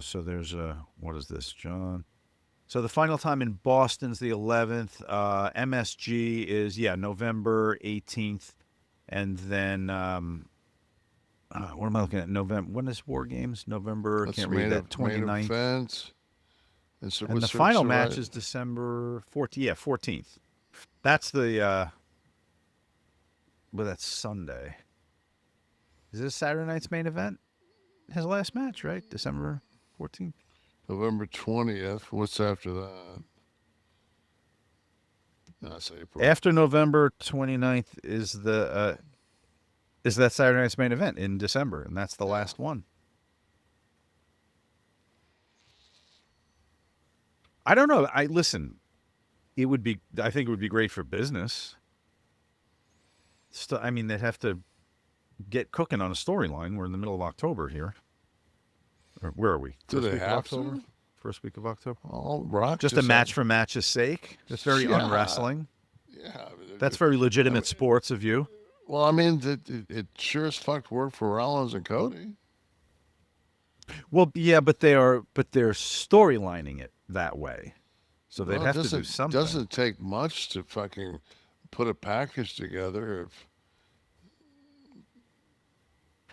So there's what is this, John? So the final time in Boston's the 11th. MSG is, November 18th. And then, what am I looking at? November. When is War Games? November, That's can't read that, main 29th. event. And The final match is December 14th. Yeah, 14th. That's the, that's Sunday. Is this Saturday night's main event? His last match, right? December 14th. November 20th. What's after that? That's April. After November 29th is that Saturday night's main event in December, and that's the last one. I don't know. I think it would be great for business. I mean, they'd have to get cooking on a storyline. We're in the middle of October here. Or where are we? Do they week of have October? to? First week of October? Oh, Rock. Just a match for match's sake. That's very unwrestling. Yeah. That's very legitimate sports of you. Well, I mean, it sure as fuck worked for Rollins and Cody. Well, yeah, but they're storylining it that way, so they'd have to do something. It doesn't take much to fucking put a package together. If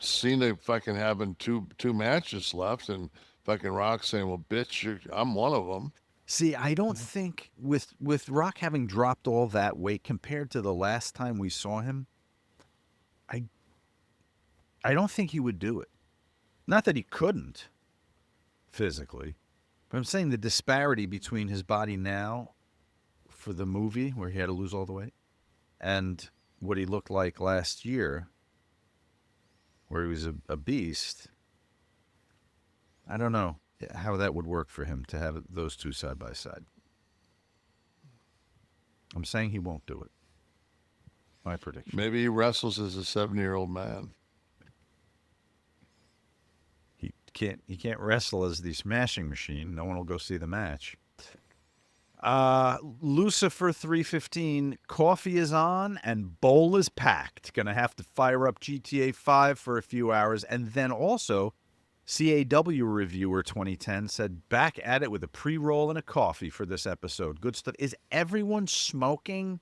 Cena fucking having two matches left and fucking Rock saying, "Well, bitch, I'm one of them." See, I don't think with Rock having dropped all that weight compared to the last time we saw him, I don't think he would do it. Not that he couldn't physically, but I'm saying the disparity between his body now for the movie where he had to lose all the weight and what he looked like last year where he was a beast. I don't know how that would work for him to have those two side by side. I'm saying he won't do it. My prediction. Maybe he wrestles as a 70-year-old man. He can't wrestle as the smashing machine. No one will go see the match. Lucifer 315, coffee is on and bowl is packed. Gonna have to fire up GTA 5 for a few hours. And then also, CAW Reviewer 2010 said, back at it with a pre-roll and a coffee for this episode. Good stuff. Is everyone smoking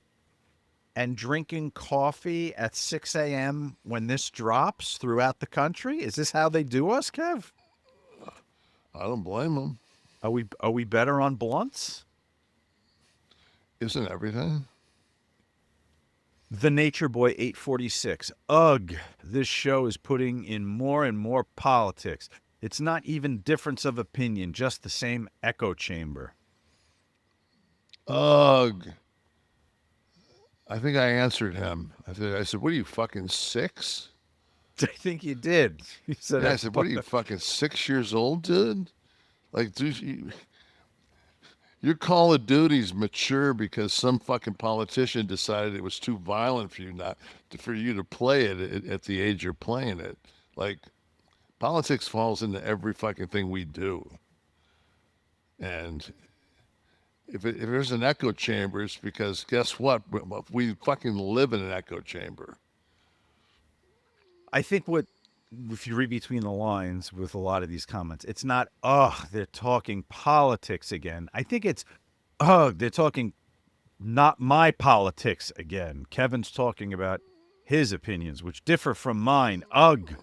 and drinking coffee at 6 a.m. when this drops throughout the country? Is this how they do us, Kev? I don't blame him. Are we better on blunts? Isn't everything? The Nature Boy 846. Ugh, this show is putting in more and more politics. It's not even difference of opinion, just the same echo chamber. Ugh. I think I answered him. I said, what are you, fucking 6? I think you did. You said, Yeah, I said, what are you, fucking 6 years old, dude? Like, dude, your Call of Duty's mature because some fucking politician decided it was too violent for you for you to play it at the age you're playing it. Like, politics falls into every fucking thing we do. And if there's an echo chamber, it's because guess what? We fucking live in an echo chamber. I think if you read between the lines with a lot of these comments, it's not, they're talking politics again. I think it's, they're talking not my politics again. Kevin's talking about his opinions, which differ from mine. Ugh.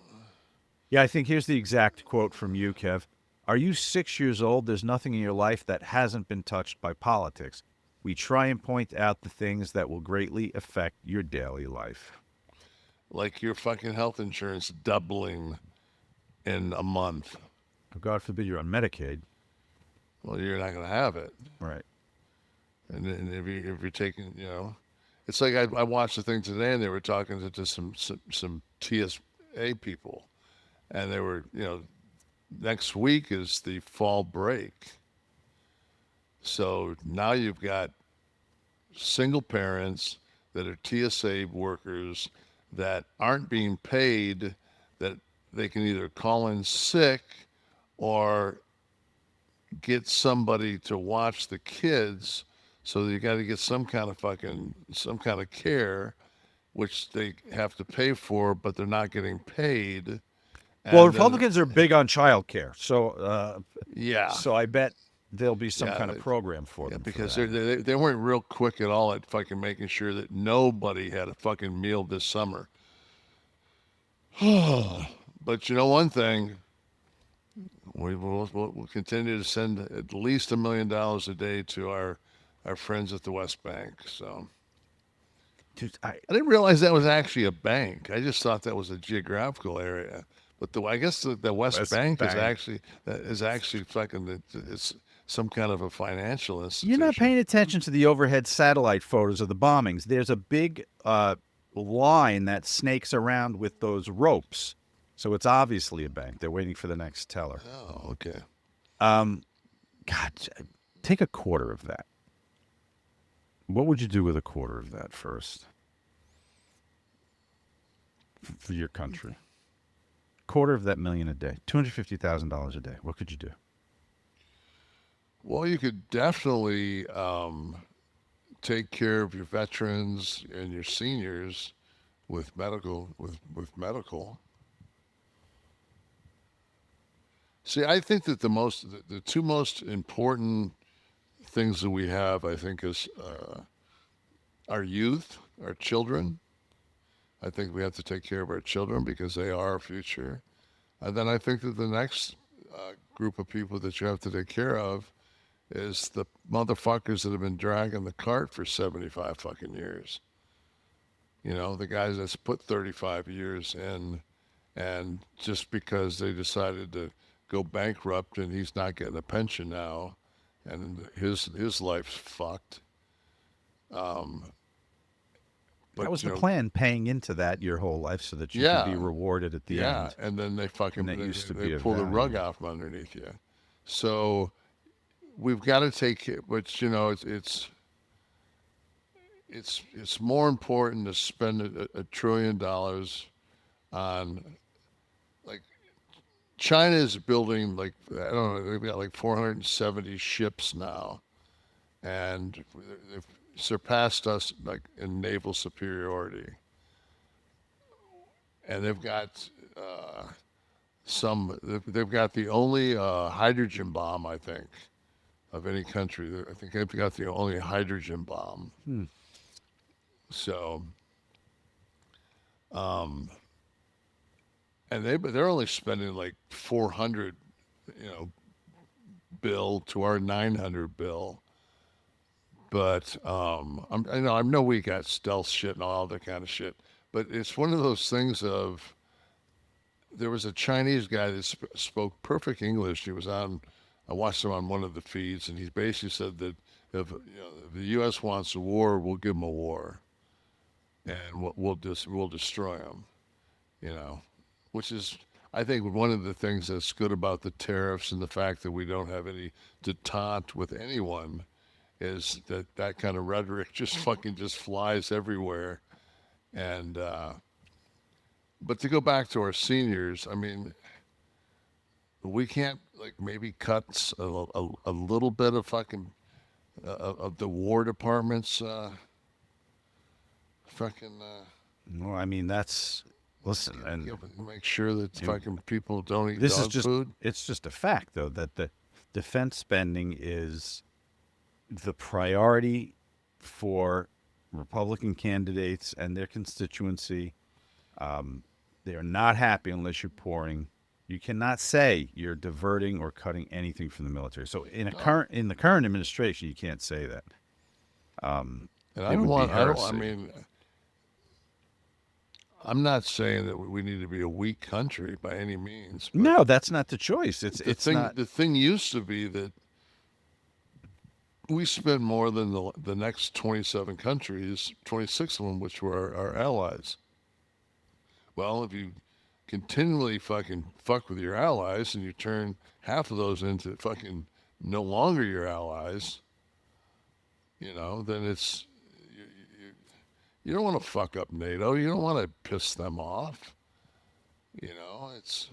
Yeah, I think here's the exact quote from you, Kev. Are you 6 years old? There's nothing in your life that hasn't been touched by politics. We try and point out the things that will greatly affect your daily life. Like your fucking health insurance doubling in a month. God forbid you're on Medicaid. Well, you're not going to have it. Right. And if you're taking, it's like I watched the thing today, and they were talking to some TSA people, and they were, next week is the fall break. So now you've got single parents that are TSA workers that aren't being paid, that they can either call in sick or get somebody to watch the kids. So you got to get some kind of care, which they have to pay for, but they're not getting paid. Well, Republicans are big on child care. So, yeah. So I bet there'll be some kind of program for them. Because they weren't real quick at all at fucking making sure that nobody had a fucking meal this summer. But you know one thing, we'll continue to send at least $1 million a day to our friends at the West Bank. So, dude, I didn't realize that was actually a bank. I just thought that was a geographical area. But I guess the West Bank is actually fucking it's some kind of a financial institution. You're not paying attention to the overhead satellite photos of the bombings. There's a big line that snakes around with those ropes. So it's obviously a bank. They're waiting for the next teller. Oh, okay. God, take a quarter of that. What would you do with a quarter of that first? For your country. Quarter of that $1 million a day. $250,000 a day. What could you do? Well, you could definitely take care of your veterans and your seniors with medical. See, I think that the two most important things that we have, I think, is our youth, our children. I think we have to take care of our children because they are our future. And then I think that the next group of people that you have to take care of is the motherfuckers that have been dragging the cart for 75 fucking years. The guys that's put 35 years in, and just because they decided to go bankrupt and he's not getting a pension now, and his life's fucked. But, that was the plan, paying into that your whole life so that you could be rewarded at the end. Yeah, and then they fucking they pull the rug out from underneath you. So we've got to take it, but it's more important to spend $1 trillion on, like, China is building, like, I don't know, they've got like 470 ships now, and they've surpassed us like in naval superiority. And they've got they've got the only hydrogen bomb, I think, of any country. I think they've got the only hydrogen bomb. So, and they're only spending like 400, bill to our 900 bill. But I know we got stealth shit and all that kind of shit. But it's one of those things of, there was a Chinese guy that spoke perfect English. I watched him on one of the feeds, and he basically said that if the U.S. wants a war, we'll give them a war, and we'll destroy them. which is, I think, one of the things that's good about the tariffs and the fact that we don't have any detente with anyone, is that kind of rhetoric just fucking just flies everywhere. And but to go back to our seniors, I mean, we can't like maybe cut a little bit of fucking of the War Department's fucking. Well, I mean, that's listen, and Make sure that fucking people don't eat this is dog just food. it's just a fact though that the defense spending is the priority for Republican candidates and their constituency. They are not happy unless you're pouring. You cannot say you're diverting or cutting anything from the military. So in the current administration, you can't say that. And it I don't would be want. I don't. I heresy. mean, I'm not saying that we need to be a weak country by any means. But No, that's not the choice. It's not. the thing used to be that we spend more than the next 27 countries, 26 of them, which were our allies. Well, if you continually fucking fuck with your allies and you turn half of those into fucking no longer your allies, then it's you don't want to fuck up NATO. You don't want to piss them off. It's.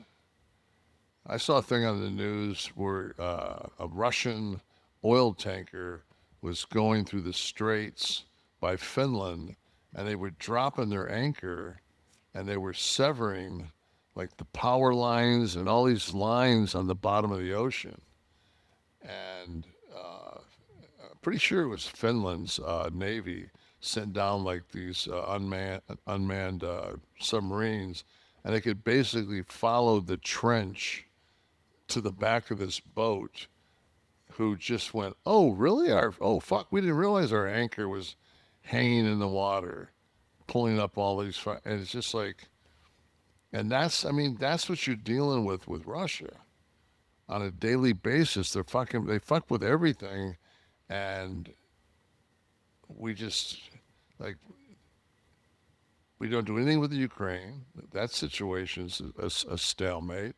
I saw a thing on the news where a Russian oil tanker was going through the straits by Finland, and they were dropping their anchor, and they were severing like the power lines and all these lines on the bottom of the ocean. And I'm pretty sure it was Finland's Navy sent down like these unmanned submarines, and they could basically follow the trench to the back of this boat, who just went, oh, really? Oh, fuck, we didn't realize our anchor was hanging in the water, pulling up all these, and it's just like, and that's what you're dealing with Russia on a daily basis. They fuck with everything, and we just, like, we don't do anything with the Ukraine. That situation's a stalemate.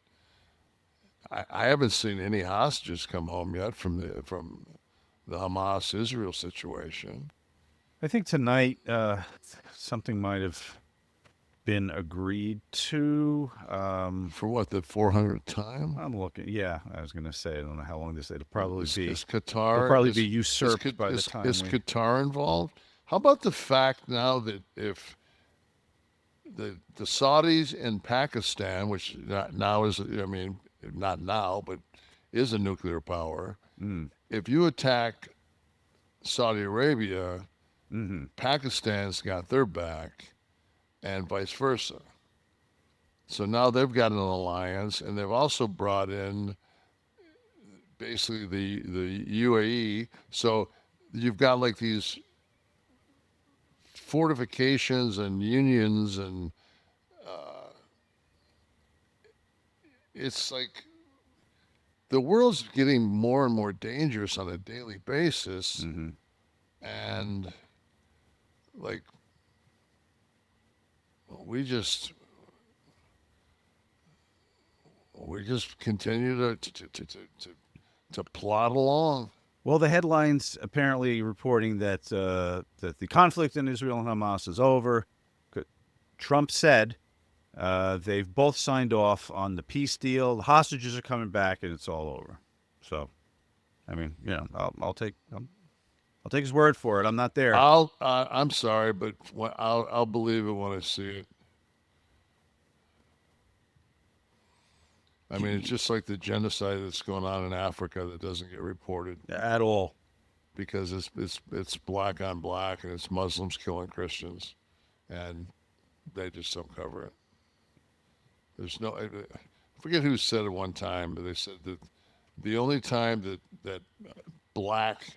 I haven't seen any hostages come home yet from the Hamas-Israel situation. I think tonight something might have been agreed to. For what, the 400th time? I'm looking. Yeah, I was going to say, I don't know how long this. It'll probably be. Is Qatar? It'll probably be usurped by the time. Is Qatar involved? How about the fact now that if the Saudis in Pakistan, which now is, not now, but is a nuclear power. If you attack Saudi Arabia, Pakistan's got their back, and vice versa. So now they've got an alliance, and they've also brought in basically the UAE. So you've got like these fortifications and unions, and it's like the world's getting more and more dangerous on a daily basis. And like we just continue to plod along. Well, the headlines apparently reporting that that the conflict in Israel and Hamas is over. Trump said they've both signed off on the peace deal. The hostages are coming back, and it's all over. So, I mean, I'll take his word for it. I'm not there. I'm sorry, but I'll believe it when I see it. I mean, it's just like the genocide that's going on in Africa that doesn't get reported At all. because it's black on black, and it's Muslims killing Christians, and they just don't cover it. There's no, I forget who said it one time, but they said that the only time that black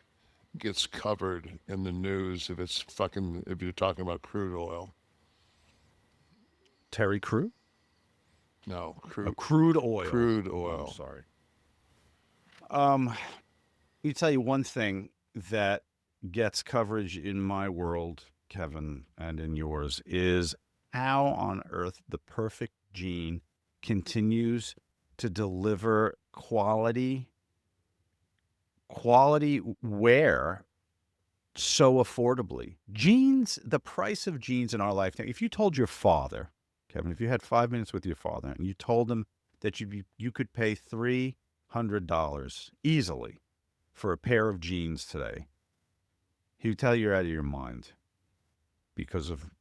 gets covered in the news if you're talking about crude oil. Terry Crew? No, Crude oil. Crude oil. I'm sorry. Let me tell you one thing that gets coverage in my world, Kevin, and in yours, is how on earth the perfect gene continues to deliver quality wear so affordably. Jeans, the price of jeans in our lifetime. If you told your father, Kevin, if you had 5 minutes with your father and you told him that you could pay $300 easily for a pair of jeans today, he would tell you you're out of your mind because of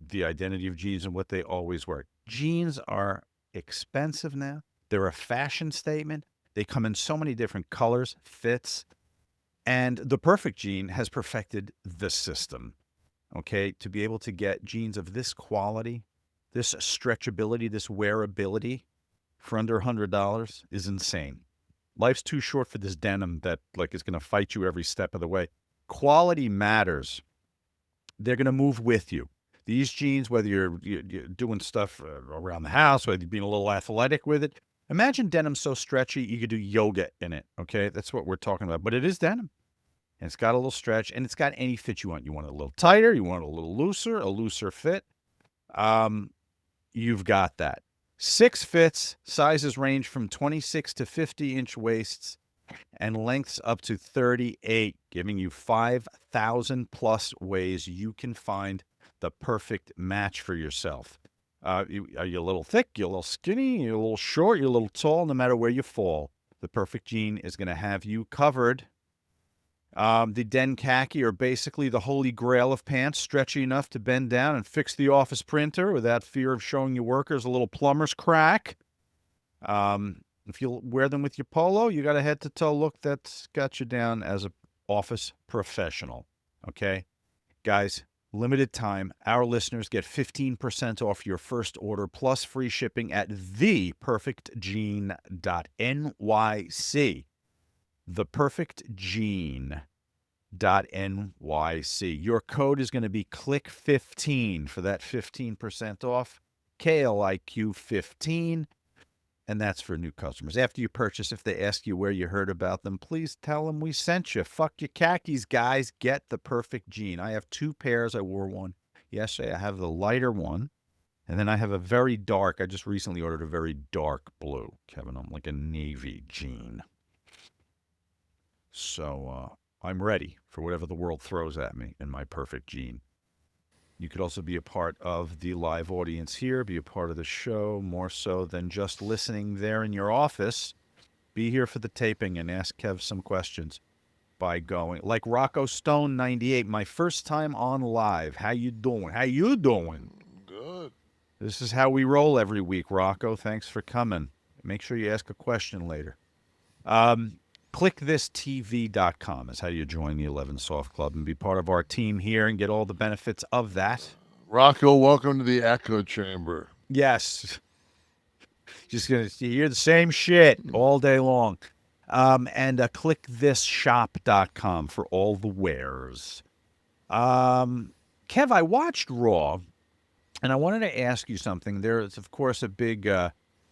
the identity of jeans and what they always were. Jeans are expensive now. They're a fashion statement. They come in so many different colors, fits, and the perfect jean has perfected the system. Okay, to be able to get jeans of this quality, this stretchability, this wearability for under $100 is insane. Life's too short for this denim that is going to fight you every step of the way. Quality matters. They're going to move with you. These jeans, whether you're doing stuff around the house, whether you're being a little athletic with it, imagine denim so stretchy you could do yoga in it, okay? That's what we're talking about. But it is denim. And it's got a little stretch, and it's got any fit you want. You want it a little tighter, you want it a little looser, a looser fit. You've got that. 6 fits, sizes range from 26 to 50-inch waists, and lengths up to 38, giving you 5,000 plus ways you can find the perfect match for yourself. Are you a little thick? You're a little skinny? You're a little short? You're a little tall? No matter where you fall, the perfect jean is going to have you covered. The Den Khaki are basically the holy grail of pants, stretchy enough to bend down and fix the office printer without fear of showing your workers a little plumber's crack. If you wear them with your polo, you got a head-to-toe look that's got you down as an office professional. Okay? Guys, limited time, our listeners get 15% off your first order plus free shipping at theperfectjean.nyc. theperfectjean.nyc. Your code is going to be Kliq15 for that 15% off. KLIQ15. And that's for new customers. After you purchase, if they ask you where you heard about them, please tell them we sent you. Fuck your khakis, guys. Get the perfect jean. I have 2 pairs. I wore one yesterday. I have the lighter one. And then I have a very dark. I just recently ordered a very dark blue, Kevin. I'm like a navy jean. So I'm ready for whatever the world throws at me in my perfect jean. You could also be a part of the live audience here, be a part of the show, more so than just listening there in your office. Be here for the taping and ask Kev some questions by going. Like Rocco Stone 98, my first time on live. How you doing? How you doing? Good. This is how we roll every week, Rocco. Thanks for coming. Make sure you ask a question later. KliqThisTV.com is how you join the 11 Soft Club and be part of our team here and get all the benefits of that. Rocco, welcome to the echo chamber. Yes. Just going to hear the same shit all day long. And KliqThisShop.com for all the wares. Kev, I watched Raw, and I wanted to ask you something. There is, of course, a big,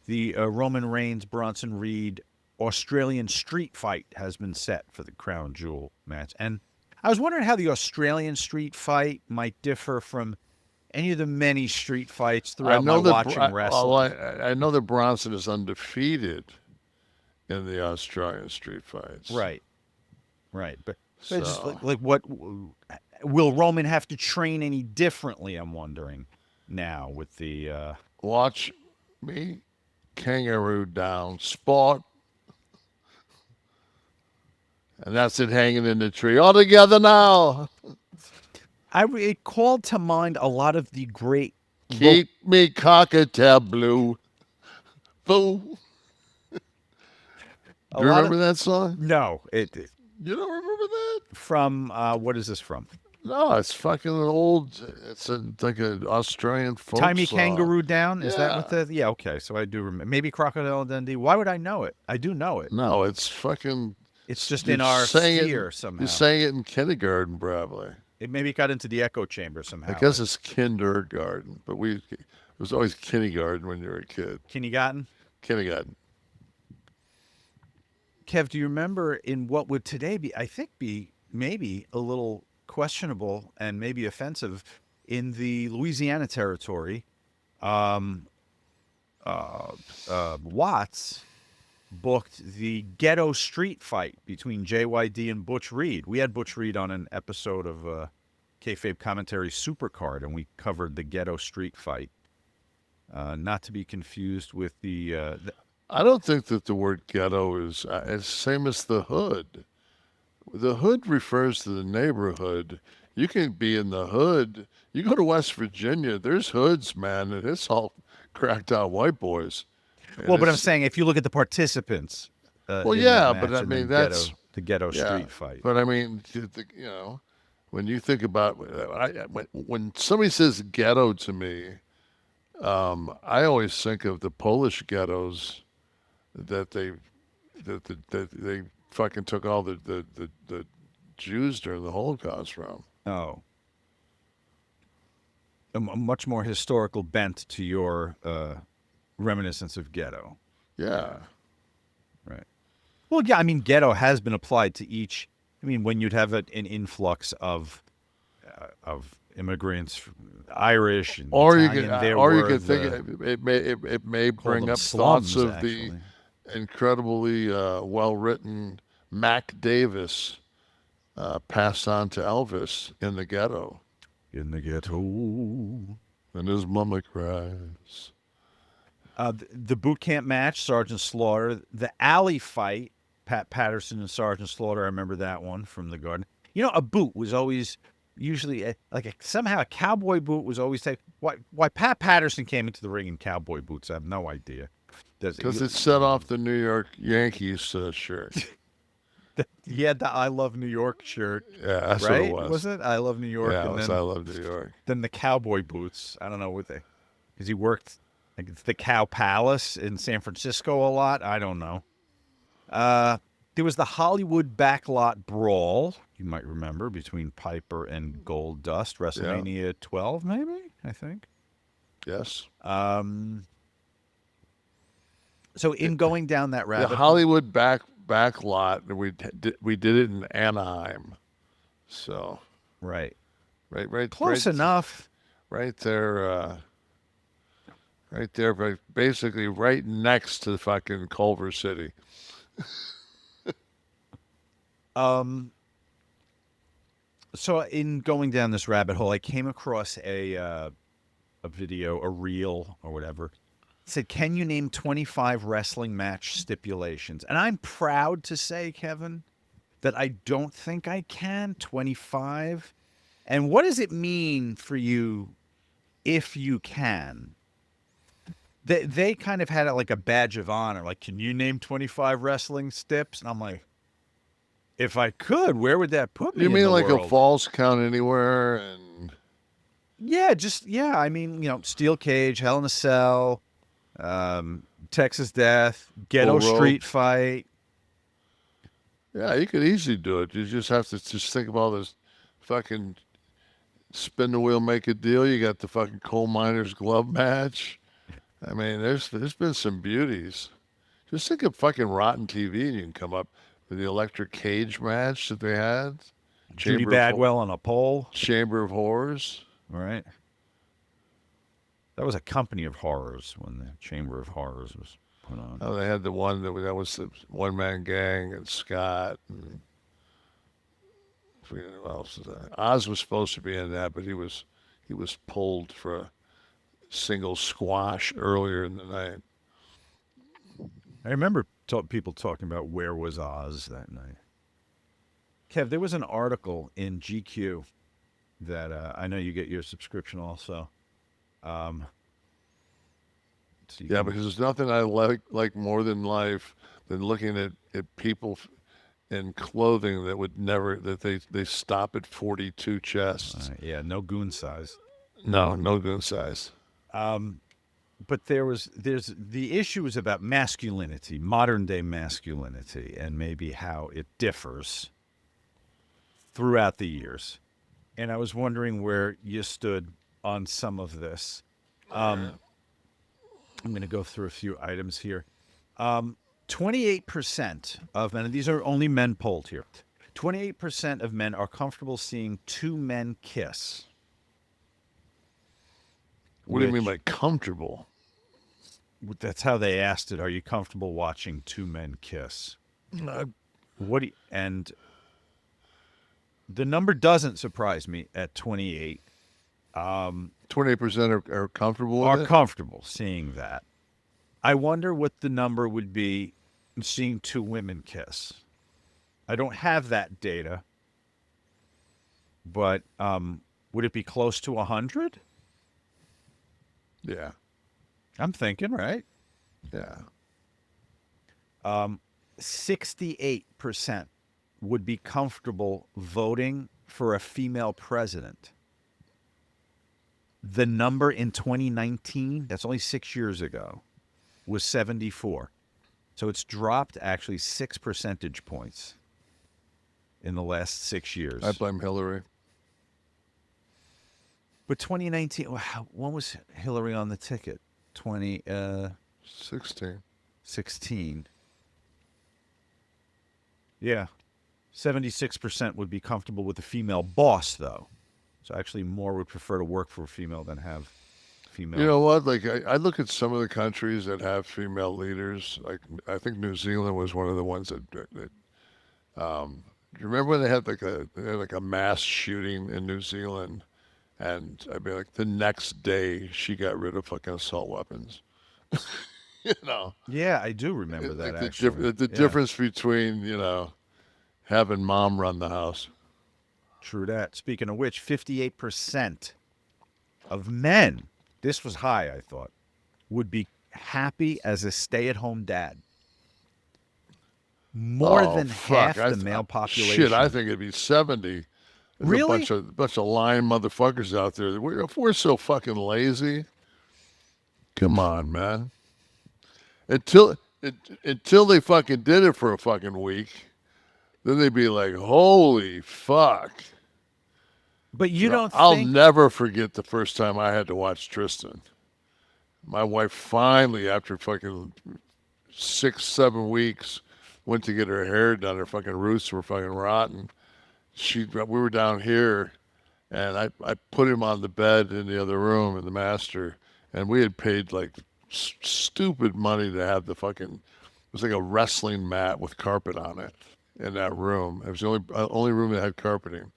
the Roman Reigns, Bronson Reed Australian street fight has been set for the Crown Jewel match. And I was wondering how the Australian street fight might differ from any of the many street fights throughout my watching wrestling. I know that Bronson is undefeated in the Australian street fights. Right. But So, just like what will Roman have to train any differently, I'm wondering now with the watch me kangaroo down spot. And that's it hanging in the tree. All together now. it called to mind a lot of the great Keep me cockatail blue. Boo. Do you remember that song? No, You don't remember that? From what is this from? No, it's fucking old. It's like an Australian folk Tie Me song. Kangaroo Down? Is that what Yeah. the... Yeah, okay, so I do remember. Maybe Crocodile Dundee. Why would I know it? I do know it. No, it's fucking... It's just in our sphere somehow. You sang it in kindergarten, probably. It maybe got into the echo chamber somehow. I guess it's kindergarten, but it was always kindergarten when you were a kid. Kindergarten? Kindergarten. Kev, do you remember in what would today be, I think, be maybe a little questionable and maybe offensive in the Louisiana territory, Watts booked the ghetto street fight between JYD and Butch Reed. We had Butch Reed on an episode of Kayfabe Commentary Supercard, and we covered the ghetto street fight. Not to be confused with the I don't think that the word ghetto is the same as the hood. The hood refers to the neighborhood. You can be in the hood. You go to West Virginia, there's hoods, man, and it's all cracked out white boys. And well, but I'm it's- saying if you look at the participants, well, in yeah, that but match I and mean, then that's the ghetto yeah. street fight. But I mean, you know, when you think about when somebody says ghetto to me, I always think of the Polish ghettos that they fucking took all the Jews during the Holocaust from. Oh, a much more historical bent to your reminiscence of ghetto. Yeah. Right. Well, yeah, I mean, ghetto has been applied to each. I mean, when you'd have an influx of immigrants, Irish and Or Italian, you could think it may bring them up slums, thoughts of actually. the incredibly well written Mac Davis passed on to Elvis in the ghetto. In the ghetto. And his mama cries. The boot camp match, Sergeant Slaughter. The alley fight, Pat Patterson and Sergeant Slaughter. I remember that one from the Garden. You know, a boot was always usually somehow a cowboy boot was always taken. Why Pat Patterson came into the ring in cowboy boots, I have no idea. Because it set off the New York Yankees shirt. He had the I Love New York shirt. Yeah, that's right? what it was. Was it I Love New York? Yeah, and it was then, I Love New York. Then the cowboy boots. I don't know what because he worked like it's the Cow Palace in San Francisco a lot. I don't know. There was the Hollywood Backlot Brawl, you might remember, between Piper and Gold Dust, WrestleMania 12, maybe, I think. Yes. So in going down that rabbit The Hollywood backlot, we did it in Anaheim. So right. Right. Close enough. Right there, basically right next to fucking Culver City. So in going down this rabbit hole, I came across a video, a reel or whatever. It said, "Can you name 25 wrestling match stipulations?" And I'm proud to say, Kevin, that I don't think I can. 25. And what does it mean for you if you can? They kind of had it like a badge of honor. Like, can you name 25 wrestling stips? And I'm like, if I could, where would that put me? You mean in the like world? a falls count anywhere? And Yeah, I mean, steel cage, Hell in a Cell, Texas Death, ghetto Bull rope. street fight. Yeah, you could easily do it. You just have to just think of all this fucking spin the wheel, make a deal. You got the fucking coal miners glove match. I mean, there's been some beauties. Just think of fucking Rotten TV and you can come up with the electric cage match that they had. Judy Bagwell on a pole. Chamber of Horrors. All right. That was a company of horrors when the Chamber of Horrors was put on. Oh, they had the one that was the one man gang and Scott and who else was that? Oz was supposed to be in that, but he was pulled for a single squash earlier in the night. I remember people talking about where was Oz that night. Kev, there was an article in GQ that I know you get your subscription also. So Yeah, because there's nothing I like more than life than looking at people in clothing that they stop at 42 chests. Yeah, no goon size. No goon size. But there's the issue is about masculinity, modern day masculinity, and maybe how it differs throughout the years. And I was wondering where you stood on some of this. I'm going to go through a few items here. 28% of men, and these are only men polled here, 28% of men are comfortable seeing two men kiss. What do you mean by comfortable? That's how they asked it. Are you comfortable watching two men kiss? And the number doesn't surprise me at 28. 28% are comfortable with Are it? comfortable seeing that. I wonder what the number would be seeing two women kiss. I don't have that data, but would it be close to 100? Yeah. I'm thinking, right? Yeah. 68% would be comfortable voting for a female president. The number in 2019, that's only 6 years ago, was 74. So it's dropped actually 6 percentage points in the last 6 years. I blame Hillary. But 2019, when was Hillary on the ticket? 16. 16. Yeah. 76% would be comfortable with a female boss, though. So actually more would prefer to work for a female than have female. You know what? Like, I look at some of the countries that have female leaders. Like, I think New Zealand was one of the ones that do you remember when they had like a mass shooting in New Zealand? And I mean, like, the next day she got rid of fucking assault weapons. You know? Yeah, I do remember that, Like actually. the difference between, having mom run the house. True that. Speaking of which, 58% of men, this was high, I thought, would be happy as a stay-at-home dad. More than half the male population. Shit, I think it'd be 70. There's Really? a bunch of lying motherfuckers out there. If we're so fucking lazy, come on, man. Until they fucking did it for a fucking week, then they'd be like, holy fuck. But you don't I'll think... never forget the first time I had to watch Tristan. My wife finally, after fucking 6-7 weeks, went to get her hair done. Her fucking roots were fucking rotten. We were down here, and I put him on the bed in the other room in the master, and we had paid like stupid money to have it was like a wrestling mat with carpet on it in that room. It was the only room that had carpeting.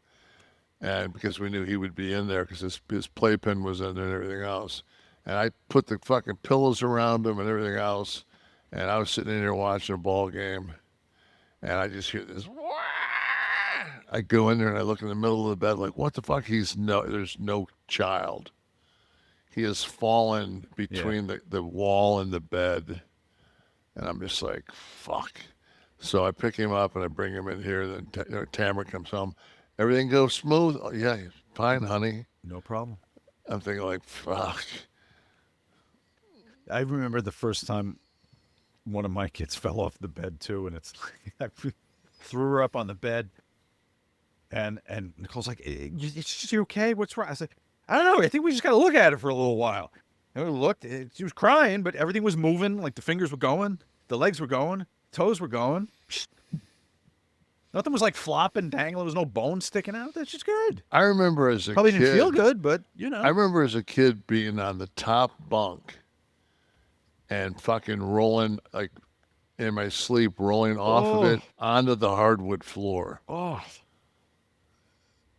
And because we knew he would be in there because his playpen was in there and everything else. And I put the fucking pillows around him and everything else. And I was sitting in there watching a ball game. And I just hear this. I go in there and I look in the middle of the bed like, what the fuck? There's no child. He has fallen between the wall and the bed. And I'm just like, fuck. So I pick him up and I bring him in here. Then Tamara comes home. Everything goes smooth. Oh, yeah, fine, honey. No problem. I'm thinking like, fuck. I remember the first time one of my kids fell off the bed too, and it's like I threw her up on the bed, and Nicole's like, "Is she okay? What's wrong?" I said, "I don't know. I think we just got to look at it for a little while." And we looked. She was crying, but everything was moving. Like the fingers were going, the legs were going, toes were going. Nothing was like flopping, dangling. There was no bone sticking out. That's just good. I remember as a Probably kid. didn't feel good, but I remember as a kid being on the top bunk and fucking rolling, like in my sleep, rolling off of it onto the hardwood floor. Oh,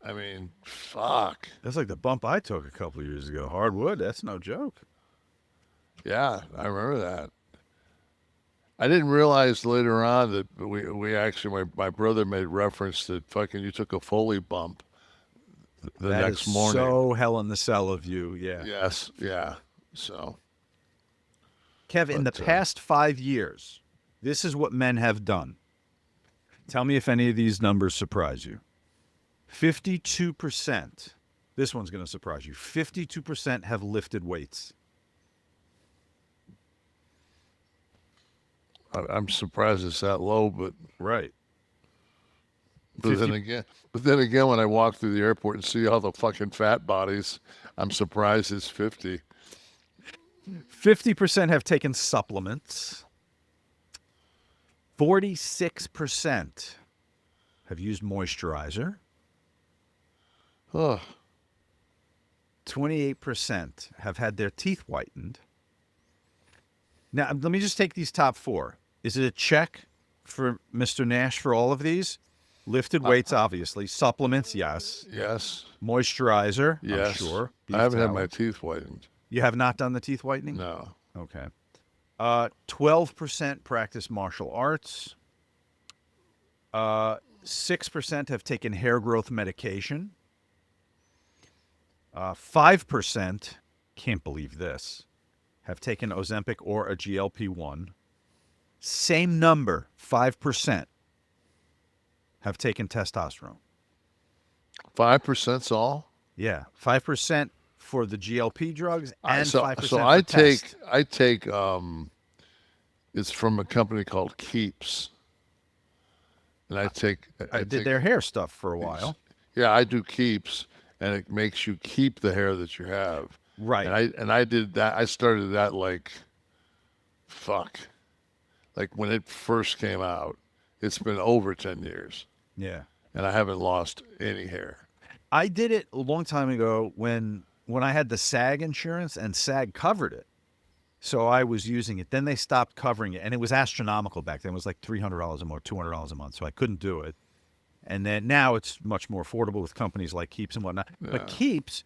I mean, fuck. that's like the bump I took a couple of years ago. Hardwood, that's no joke. Yeah, I remember that. I didn't realize later on that we actually, my brother made reference that fucking you took a Foley bump the next morning. So hell in the cell of you, yeah. Yes, yeah. So, Kev, in the past 5 years, this is what men have done. Tell me if any of these numbers surprise you. 52%. This one's going to surprise you. 52% have lifted weights. I'm surprised it's that low, but Right. But then again, when I walk through the airport and see all the fucking fat bodies, I'm surprised it's 50. 50% have taken supplements. 46% have used moisturizer. Oh, 28% have had their teeth whitened. Now, let me just take these top 4. Is it a check for Mr. Nash for all of these? Lifted weights, obviously. Supplements, yes. Yes. Moisturizer, Yes. I'm sure. I haven't had Beef my tallow. teeth whitened. You have not done the teeth whitening? No. Okay. 12% practice martial arts. 6% have taken hair growth medication. 5%, can't believe this, have taken Ozempic or a GLP-1. Same number, 5%, have taken testosterone. 5%'s all? Yeah, 5% for the GLP drugs and so 5% so for I test. take it's from a company called Keeps. And I take did their hair stuff for a while. Yeah, I do Keeps, and it makes you keep the hair that you have. Right. And I did that. I started that like when it first came out. It's been over 10 years, Yeah. and I haven't lost any hair. I did it a long time ago when I had the SAG insurance and SAG covered it. So I was using it. Then they stopped covering it, and it was astronomical back then. It was like $300 a month, $200 a month, so I couldn't do it. And then now it's much more affordable with companies like Keeps and whatnot. Yeah. But Keeps,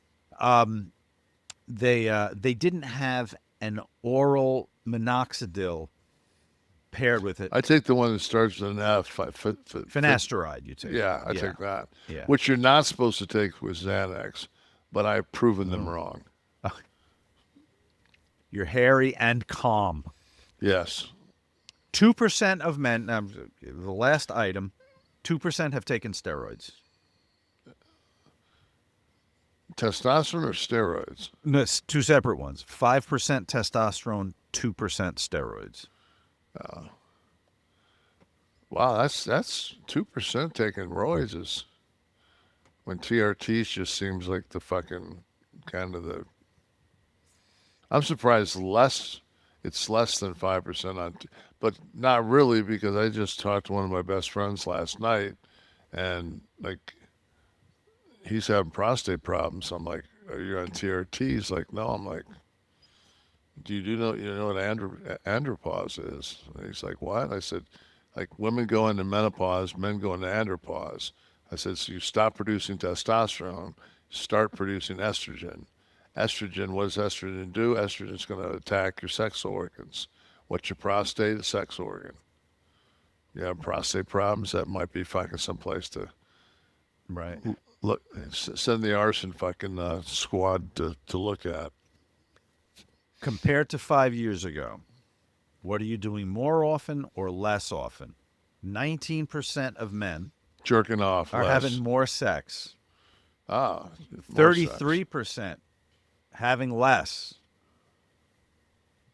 they didn't have an oral minoxidil paired with it. I take the one that starts with an F. Finasteride, you take. Yeah, I take that. Yeah. Which you're not supposed to take with Xanax, but I've proven them wrong. You're hairy and calm. Yes. 2% of men, the last item, 2% have taken steroids. Testosterone or steroids? No, it's 2 separate ones. 5% testosterone, 2% steroids. Wow, that's 2% taking roids is when TRTs just seems like the fucking kind of the. I'm surprised it's less than 5% on, but not really, because I just talked to one of my best friends last night, and like he's having prostate problems. I'm like, "Are you on TRT?" He's like, "No." I'm like, "Do you know what andropause is?" And he's like, "What?" I said, "Like women go into menopause, men go into andropause." I said, "So you stop producing testosterone, start producing estrogen. Estrogen, what does estrogen do? Estrogen's going to attack your sex organs. What's your prostate? A sex organ. You have prostate problems, that might be fucking someplace to Right. look. Send the arson fucking squad to look at." Compared to 5 years ago, what are you doing more often or less often? 19% of men Jerking off. are less. having more sex. more 33% having less.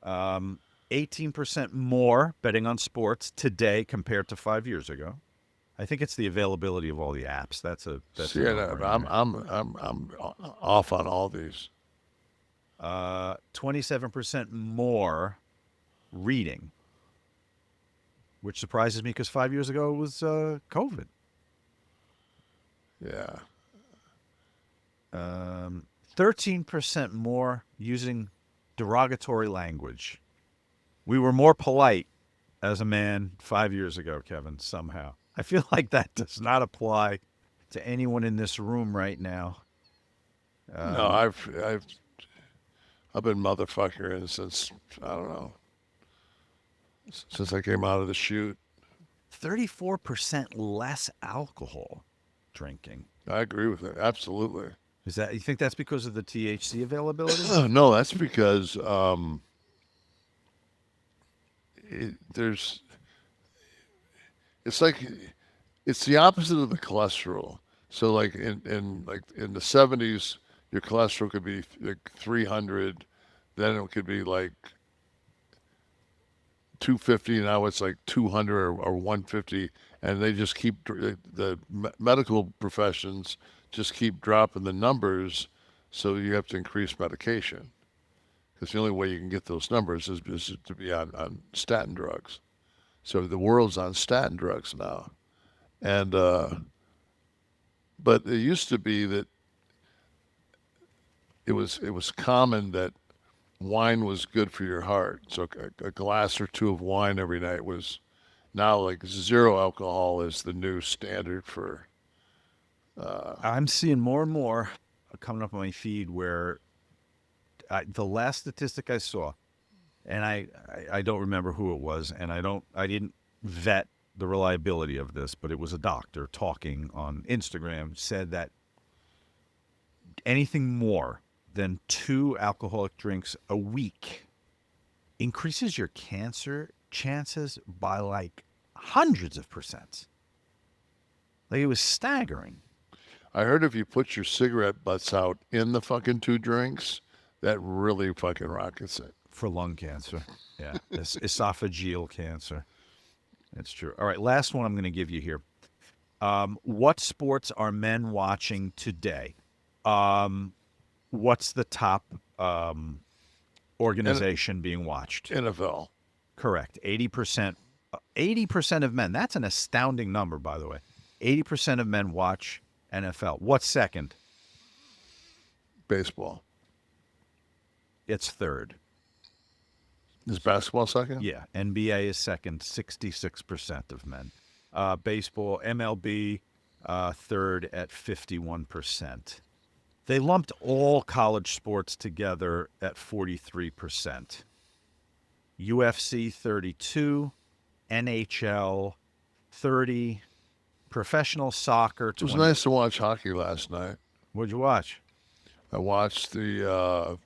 18% more betting on sports today compared to 5 years ago. I think it's the availability of all the apps. That's a no-brainer. I'm off on all these. 27% more reading, which surprises me because 5 years ago it was COVID. Yeah. 13% more using derogatory language. We were more polite as a man 5 years ago, Kevin, somehow. I feel like that does not apply to anyone in this room right now. No, I've been motherfucker since, I don't know, since I came out of the chute. 34% less alcohol drinking. I agree with it. Absolutely. Is that, you think that's because of the THC availability? No, that's because it's the opposite of the cholesterol. So like in the 70s, your cholesterol could be like 300, then it could be like 250. Now it's like 200 or 150, and they just keep, the medical professions just keep dropping the numbers, so you have to increase medication, because the only way you can get those numbers is to be on statin drugs. So the world's on statin drugs now, and but it used to be that it was common that wine was good for your heart. So a glass or two of wine every night was now like 0 alcohol is the new standard for. I'm seeing more and more coming up on my feed where the last statistic I saw, and I don't remember who it was, and I didn't vet the reliability of this, but it was a doctor talking on Instagram, said that anything more than 2 alcoholic drinks a week increases your cancer chances by like hundreds of percent. Like, it was staggering. I heard if you put your cigarette butts out in the fucking 2 drinks, that really fucking rockets it. For lung cancer. Yeah. Esophageal cancer. That's true. All right. Last one I'm going to give you here. What sports are men watching today? What's the top organization being watched? NFL. Correct. 80% of men. That's an astounding number, by the way. 80% of men watch NFL. What's second? Baseball. It's third. Is basketball second? Yeah. NBA is second, 66% of men. Baseball, MLB, third at 51%. They lumped all college sports together at 43%. UFC 32, NHL 30, professional soccer 20. It was nice to watch hockey last night. What'd you watch? I watched the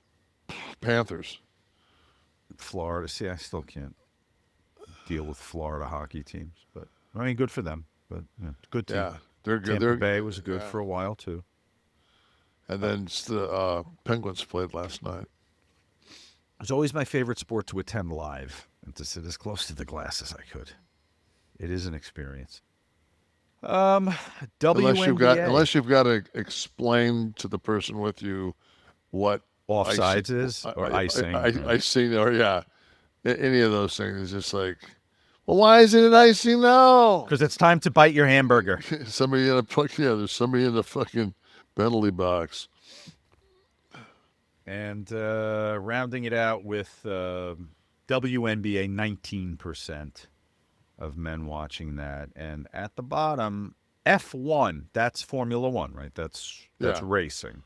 Panthers. Florida. See, I still can't deal with Florida hockey teams, but I mean, good for them. But yeah, good team. Yeah, they're good. Tampa Bay was good for a while too. And then the Penguins played last night. It was always my favorite sport to attend live and to sit as close to the glass as I could. It is an experience. WNBA. Unless you've got to explain to the person with you what offsides is or icing. Icing or any of those things is just like, well, why isn't it icing now? Because it's time to bite your hamburger. There's somebody in the fucking penalty box. And rounding it out with WNBA, 19% of men watching that. And at the bottom, F1, that's Formula One, right? That's racing.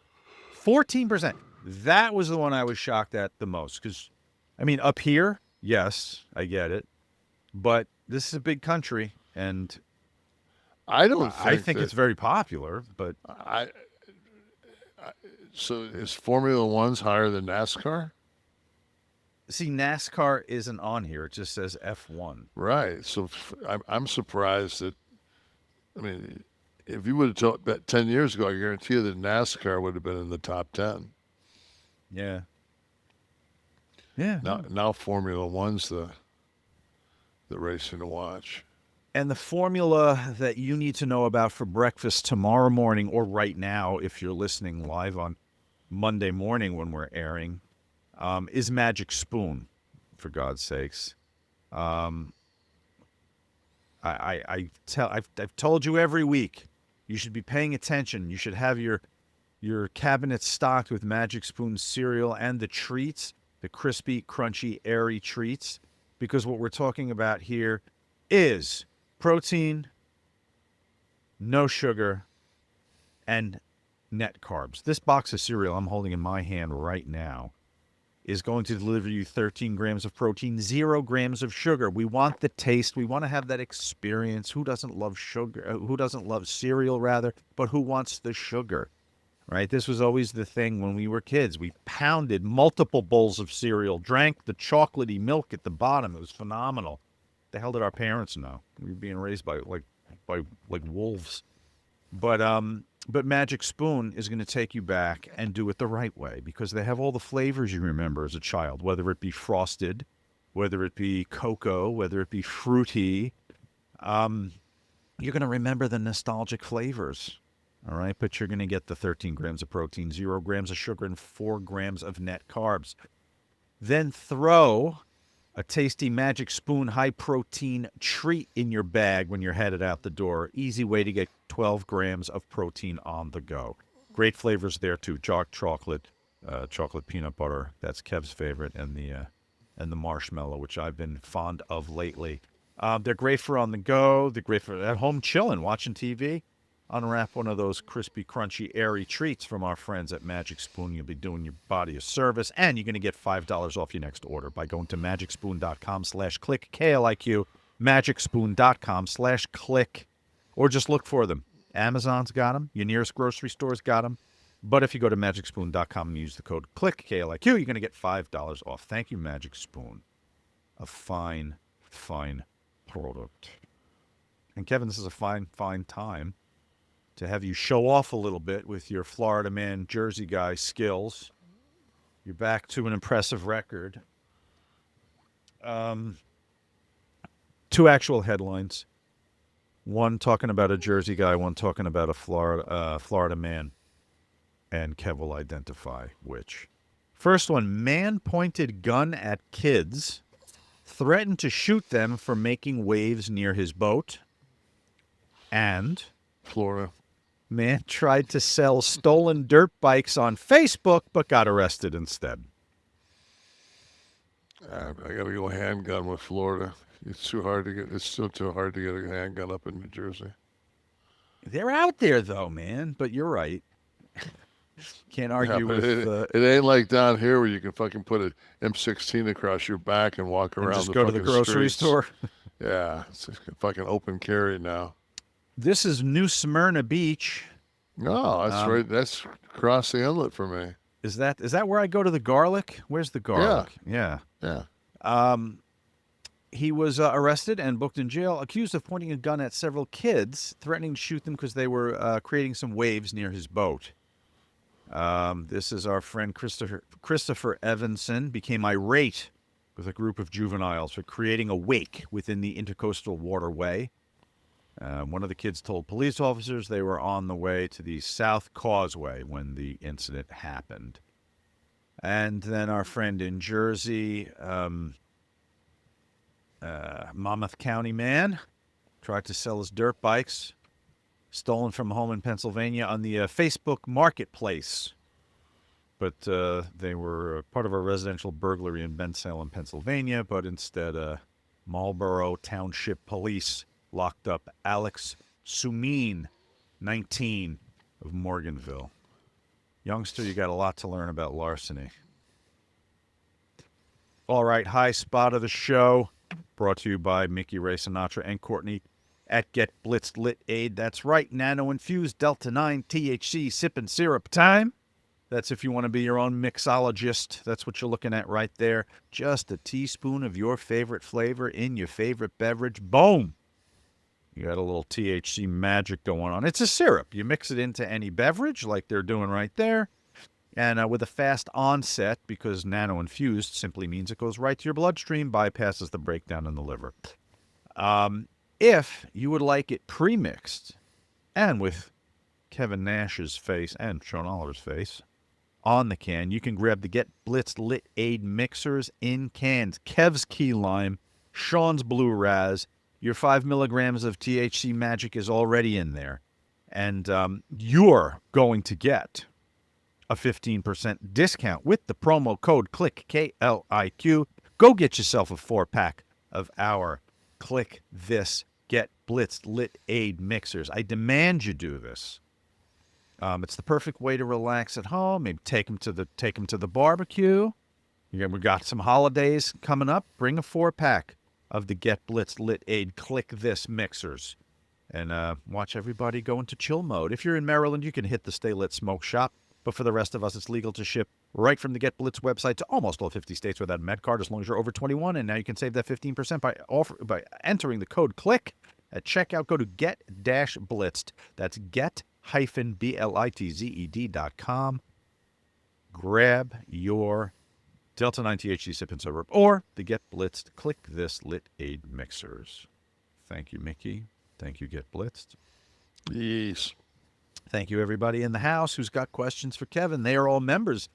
14%. That was the one I was shocked at the most. Because, I mean, up here, yes, I get it. But this is a big country, and I think it's very popular. But so is Formula One's higher than NASCAR? See, NASCAR isn't on here. It just says F1. Right. So I'm surprised that, I mean, if you would have told that 10 years ago, I guarantee you that NASCAR would have been in the top 10. Yeah. Yeah. Now Formula One's the racing to watch. And the formula that you need to know about for breakfast tomorrow morning, or right now if you're listening live on Monday morning when we're airing, is Magic Spoon, for God's sakes. I've told you every week, you should be paying attention. You should have your cabinet stocked with Magic Spoon cereal and the treats, the crispy, crunchy, airy treats, because what we're talking about here is protein, no sugar, and net carbs. This box of cereal I'm holding in my hand right now is going to deliver you 13 grams of protein, 0 grams of sugar. We want the taste. We want to have that experience. Who doesn't love sugar? Who doesn't love cereal, rather? But who wants the sugar, right? This was always the thing when we were kids. We pounded multiple bowls of cereal, drank the chocolatey milk at the bottom. It was phenomenal. The hell did our parents know? We were being raised by wolves. But Magic Spoon is going to take you back and do it the right way, because they have all the flavors you remember as a child, whether it be frosted, whether it be cocoa, whether it be fruity. You're going to remember the nostalgic flavors, all right? But you're going to get the 13 grams of protein, 0 grams of sugar, and 4 grams of net carbs. Then throw a tasty Magic Spoon high-protein treat in your bag when you're headed out the door. Easy way to get 12 grams of protein on the go. Great flavors there, too. Dark chocolate, chocolate peanut butter. That's Kev's favorite, and the marshmallow, which I've been fond of lately. They're great for on the go. They're great for at home chilling, watching TV. Unwrap one of those crispy, crunchy, airy treats from our friends at Magic Spoon. You'll be doing your body a service, and you're going to get $5 off your next order by going to magicspoon.com/Kliq, Kliq, magicspoon.com/Kliq, or just look for them. Amazon's got them. Your nearest grocery store's got them. But if you go to magicspoon.com and use the code KLIQ, Kliq, you're going to get $5 off. Thank you, Magic Spoon. A fine, fine product. And Kevin, this is a fine, fine time to have you show off a little bit with your Florida man, Jersey guy skills. You're back to an impressive record. 2 actual headlines. One talking about a Jersey guy, one talking about a Florida man. And Kev will identify which. First one, man pointed gun at kids, threatened to shoot them for making waves near his boat. And Florida. Man tried to sell stolen dirt bikes on Facebook, but got arrested instead. I got to go handgun with Florida. It's too hard to get. It's still too hard to get a handgun up in New Jersey. They're out there, though, man. But you're right. Can't argue with... It ain't like down here where you can fucking put an M16 across your back and walk around just the go to the fucking grocery streets. store. Yeah, it's a fucking open carry now. This is New Smyrna Beach. No, that's right. That's across the inlet for me. Is that where I go to the garlic? Where's the garlic? Yeah. He was arrested and booked in jail, accused of pointing a gun at several kids, threatening to shoot them because they were creating some waves near his boat. This is our friend Christopher Evanson, became irate with a group of juveniles for creating a wake within the intercoastal waterway. One of the kids told police officers they were on the way to the South Causeway when the incident happened. And then our friend in Jersey, Monmouth County man, tried to sell his dirt bikes, stolen from a home in Pennsylvania on the Facebook Marketplace. But they were part of a residential burglary in Bensalem, Pennsylvania, but instead Marlborough Township Police locked up Alex Sumine, 19, of Morganville. Youngster, you got a lot to learn about larceny. All right, high spot of the show, brought to you by Mickey Ray Sinatra and Courtney at Get Blitzed Lit Aid. That's right, nano-infused Delta-9 THC sipping syrup time. That's if you want to be your own mixologist. That's what you're looking at right there. Just a teaspoon of your favorite flavor in your favorite beverage. Boom! You got a little THC magic going on. It's a syrup. You mix it into any beverage like they're doing right there. And with a fast onset, because nano-infused simply means it goes right to your bloodstream, bypasses the breakdown in the liver. If you would like it pre-mixed, and with Kevin Nash's face and Sean Oliver's face on the can, you can grab the Get Blitzed Lit Aid mixers in cans. Kev's Key Lime, Sean's Blue Raz. Your 5 milligrams of THC magic is already in there. And you're going to get a 15% discount with the promo code KLIQ, K-L-I-Q. Go get yourself a 4-pack of our Kliq This Get Blitzed Lit Aid mixers. I demand you do this. It's the perfect way to relax at home. Maybe take them to the barbecue. We got some holidays coming up. Bring a 4-pack of the Get Blitzed Lit Aid Kliq This mixers, and watch everybody go into chill mode. If you're in Maryland, you can hit the Stay Lit Smoke Shop. But for the rest of us, it's legal to ship right from the Get Blitz website to almost all 50 states without a med card, as long as you're over 21. And now you can save that 15% by entering the code KLIQ at checkout. Go to get-blitzed. That's get-blitzed.com. Grab your Delta 9 THC Sip and Syrup or the Get Blitzed Kliq This Lit Aid mixers. Thank you, Mickey. Thank you, Get Blitzed. Yes. Thank you, everybody in the house who's got questions for Kevin. They are all members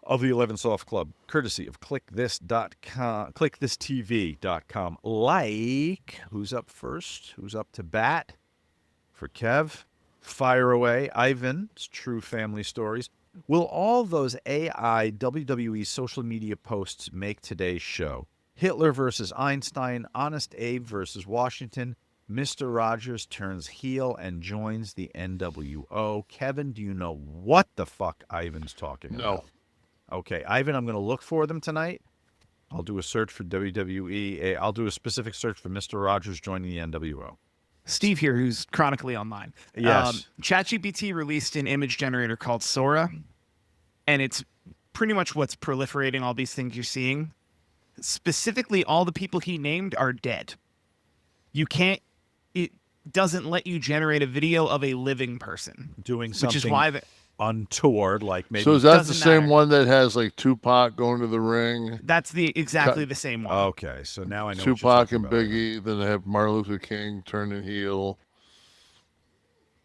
of the 11 Soft Club, courtesy of KliqThis.com, KliqThisTV.com. Like, who's up first? Who's up to bat for Kev? Fire away. Ivan, it's True Family Stories. Will all those AI WWE social media posts make today's show? Hitler versus Einstein, Honest Abe versus Washington, Mr. Rogers turns heel and joins the NWO. Kevin, do you know what the fuck Ivan's talking about? No. Okay, Ivan, I'm going to look for them tonight. I'll do a search for WWE. I'll do a specific search for Mr. Rogers joining the NWO. Steve here, who's chronically online. Yes. ChatGPT released an image generator called Sora, and it's pretty much what's proliferating all these things you're seeing. Specifically, all the people he named are dead. It doesn't let you generate a video of a living person. Doing something which is why untoward, like maybe. So is that the Doesn't same matter. one that has like Tupac going to the ring? That's exactly the same one. Okay, so now I know what you're Tupac talking and about. Biggie. Then they have Martin Luther King turning heel.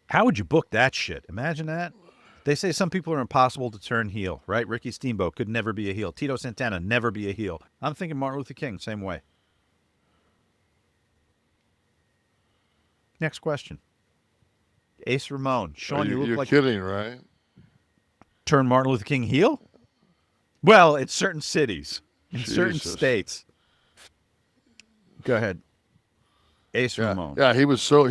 How would you book that shit? Imagine that. They say some people are impossible to turn heel, right? Ricky Steamboat could never be a heel. Tito Santana, never be a heel. I'm thinking Martin Luther King, same way. Next question. Ace Ramon. Sean, you look You're like kidding, right? turn Martin Luther King heel? Well, in certain cities, in certain Jesus. states. Go ahead. Ace Ramon. Yeah, he was so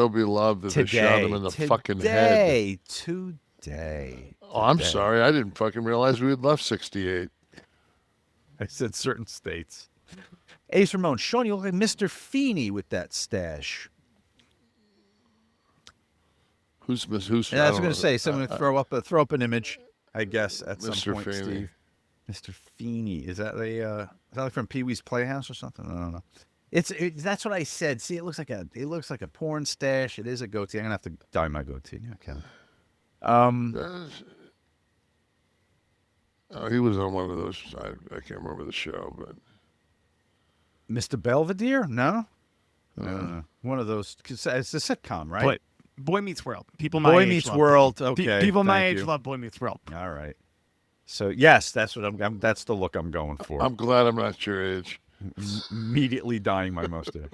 beloved that they shot him in the fucking head. Today. Oh, I'm sorry, I didn't fucking realize we had left 68. I said certain states. Ace Ramon. Sean, you look like Mr. Feeney with that stash. Who's? Yeah, I was going to say, someone throw up an image, I guess, at some Mr. point, Feeney. Steve. Mr. Feeney. Is that like from Pee Wee's Playhouse or something? I don't know. That's what I said. See, it looks like a porn stash. It is a goatee. I'm gonna have to dye my goatee. Okay. He was on one of those. I can't remember the show, but Mr. Belvedere? No. One of those. 'Cause it's a sitcom, right? But Boy Meets World. People my Boy age Meets love World. Pe- Okay. People my thank age you. love Boy Meets World. All right. So yes, that's what I'm. That's the look I'm going for. I'm glad I'm not your age. Immediately dyeing my mustache,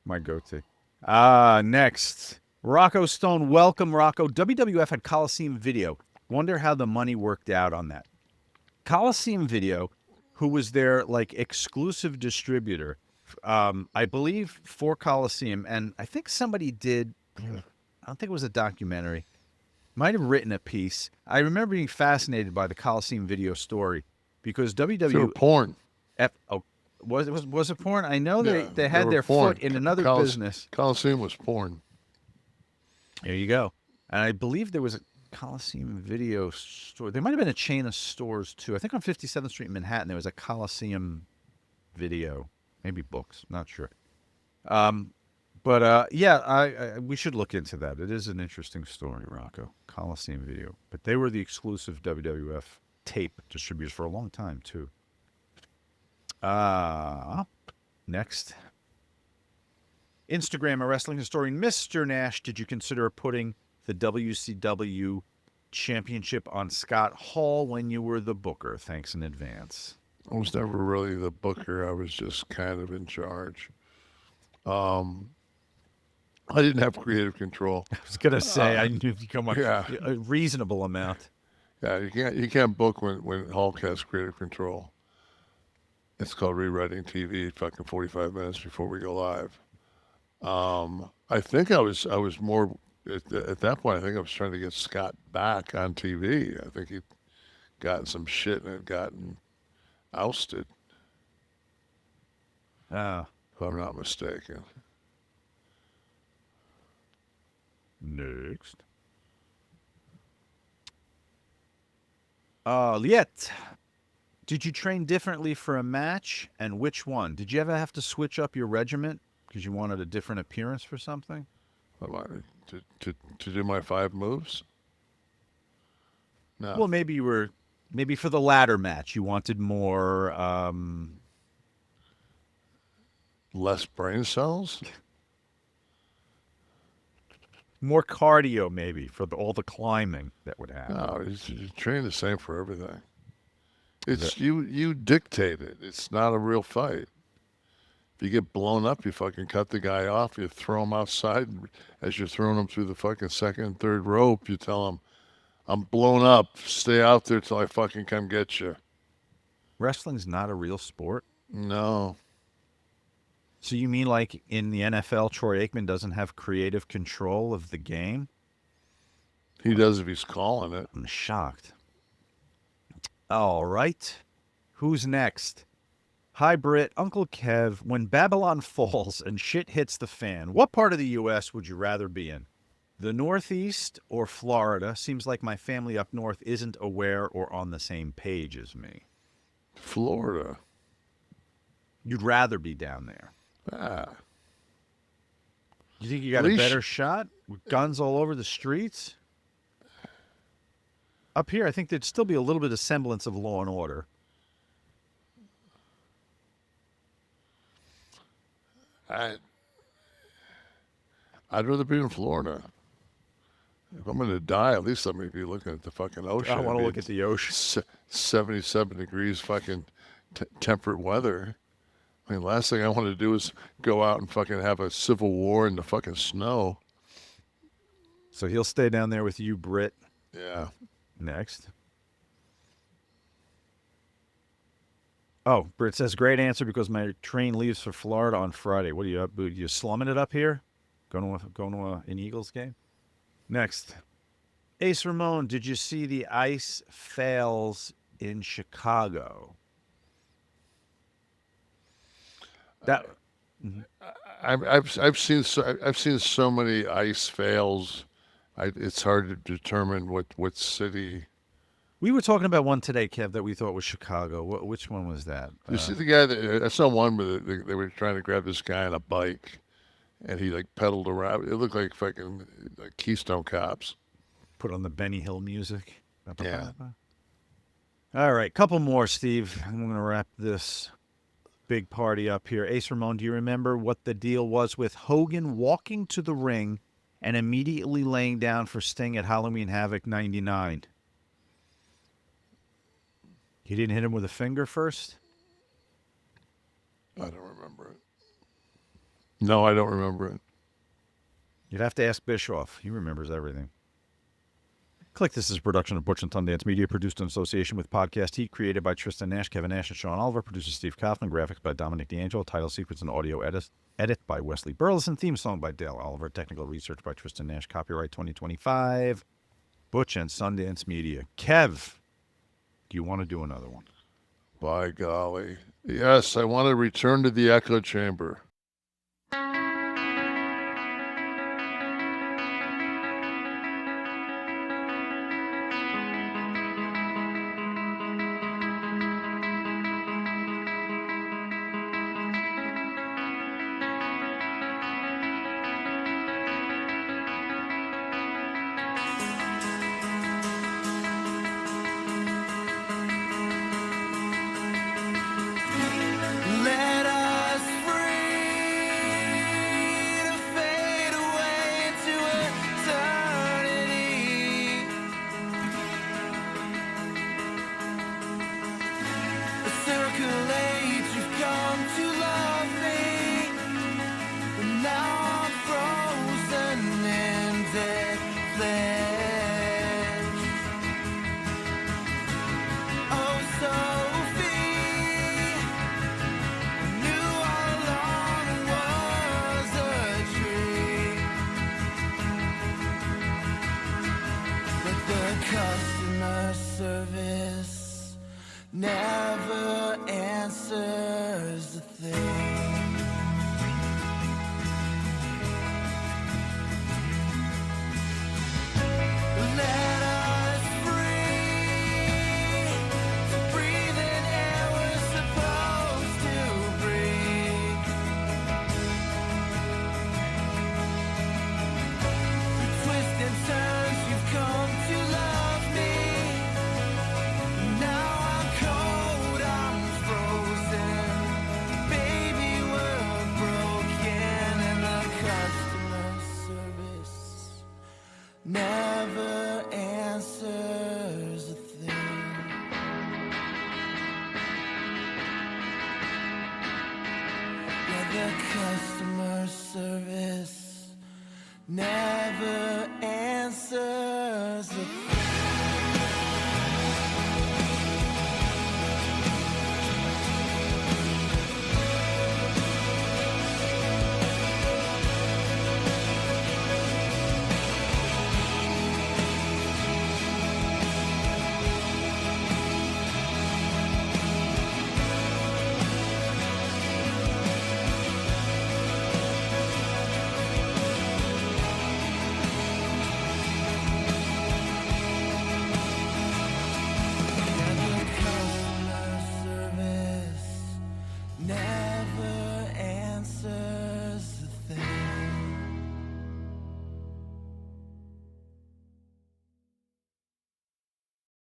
my goatee. Next, Rocco Stone. Welcome, Rocco. WWF had Coliseum Video. Wonder how the money worked out on that. Coliseum Video, who was their like exclusive distributor, I believe for Coliseum, and I think somebody did. I don't think it was a documentary. Might have written a piece. I remember being fascinated by the Coliseum Video story because They were WWF. porn. Was it porn? I know Yeah, they had were their porn. foot in another business. Coliseum was porn. There you go. And I believe there was a Coliseum Video store. There might have been a chain of stores too. I think on 57th Street in Manhattan there was a Coliseum Video, maybe books. Not sure. But we should look into that. It is an interesting story, Rocco. Coliseum Video, but they were the exclusive WWF tape distributors for a long time too. Next. Instagram, a wrestling historian, Mr. Nash, did you consider putting the WCW championship on Scott Hall when you were the booker? Thanks in advance. I was never really the booker. I was just kind of in charge. I didn't have creative control. I was going to say, I knew you'd come up yeah. a reasonable amount. Yeah, you can't book when Hulk has creative control. It's called rewriting TV. Fucking 45 minutes before we go live. I think I was more at that point. I think I was trying to get Scott back on TV. I think he'd gotten some shit and had gotten ousted. If I'm not mistaken. Next. Liet, did you train differently for a match, and which one? Did you ever have to switch up your regiment because you wanted a different appearance for something? To do my 5 moves? No. Well, maybe for the latter match you wanted more. Less brain cells? More cardio, maybe, for all the climbing that would happen. No, you train the same for everything. It's you dictate it. It's not a real fight. If you get blown up, you fucking cut the guy off. You throw him outside. And as you're throwing him through the fucking second and third rope, you tell him, I'm blown up. Stay out there till I fucking come get you. Wrestling's not a real sport. No. So you mean like in the NFL, Troy Aikman doesn't have creative control of the game? He does if he's calling it. I'm shocked. All right. Who's next? Hi, Britt. Uncle Kev. When Babylon falls and shit hits the fan, what part of the U.S. would you rather be in? The Northeast or Florida? Seems like my family up north isn't aware or on the same page as me. Florida. You'd rather be down there. Ah. You think you got a better shot with guns all over the streets? Up here, I think there'd still be a little bit of semblance of law and order. I'd rather be in Florida. If I'm going to die, at least I'm going to be looking at the fucking ocean. I want to look at the ocean. 77 degrees fucking temperate weather. I mean, last thing I want to do is go out and fucking have a civil war in the fucking snow. So he'll stay down there with you, Britt. Yeah. Next. Oh, Britt says, great answer because my train leaves for Florida on Friday. What are you up? You slumming it up here? Going to an Eagles game? Next. Ace Ramon, did you see the ice fails in Chicago? That I've seen so many ice fails. It's hard to determine what city. We were talking about one today, Kev, that we thought was Chicago. Which one was that? You see the guy that I saw one where they were trying to grab this guy on a bike, and he like pedaled around. It looked like fucking like Keystone Cops. Put on the Benny Hill music. Yeah. All right, couple more, Steve. I'm going to wrap this big party up here. Ace Ramon, do you remember what the deal was with Hogan walking to the ring and immediately laying down for Sting at Halloween Havoc 99? He didn't hit him with a finger first? I don't remember it. No, I don't remember it. You'd have to ask Bischoff. He remembers everything. Kliq, this is a production of Butch and Sundance Media, produced in association with Podcast Heat, created by Tristan Nash, Kevin Nash, and Sean Oliver, producer Steve Kaufman, graphics by Dominic D'Angelo, title sequence and audio edit by Wesley Burleson, theme song by Dale Oliver, technical research by Tristan Nash, copyright 2025, Butch and Sundance Media. Kev, do you want to do another one? By golly. Yes, I want to return to the echo chamber. Customer service never answers a thing. Let us free to breathe in air we're supposed to breathe. Through twists and turns you've come to love me. Now I'm cold, I'm frozen. Baby, we're broken, and the customer service never answers a thing. Yeah, the customer service never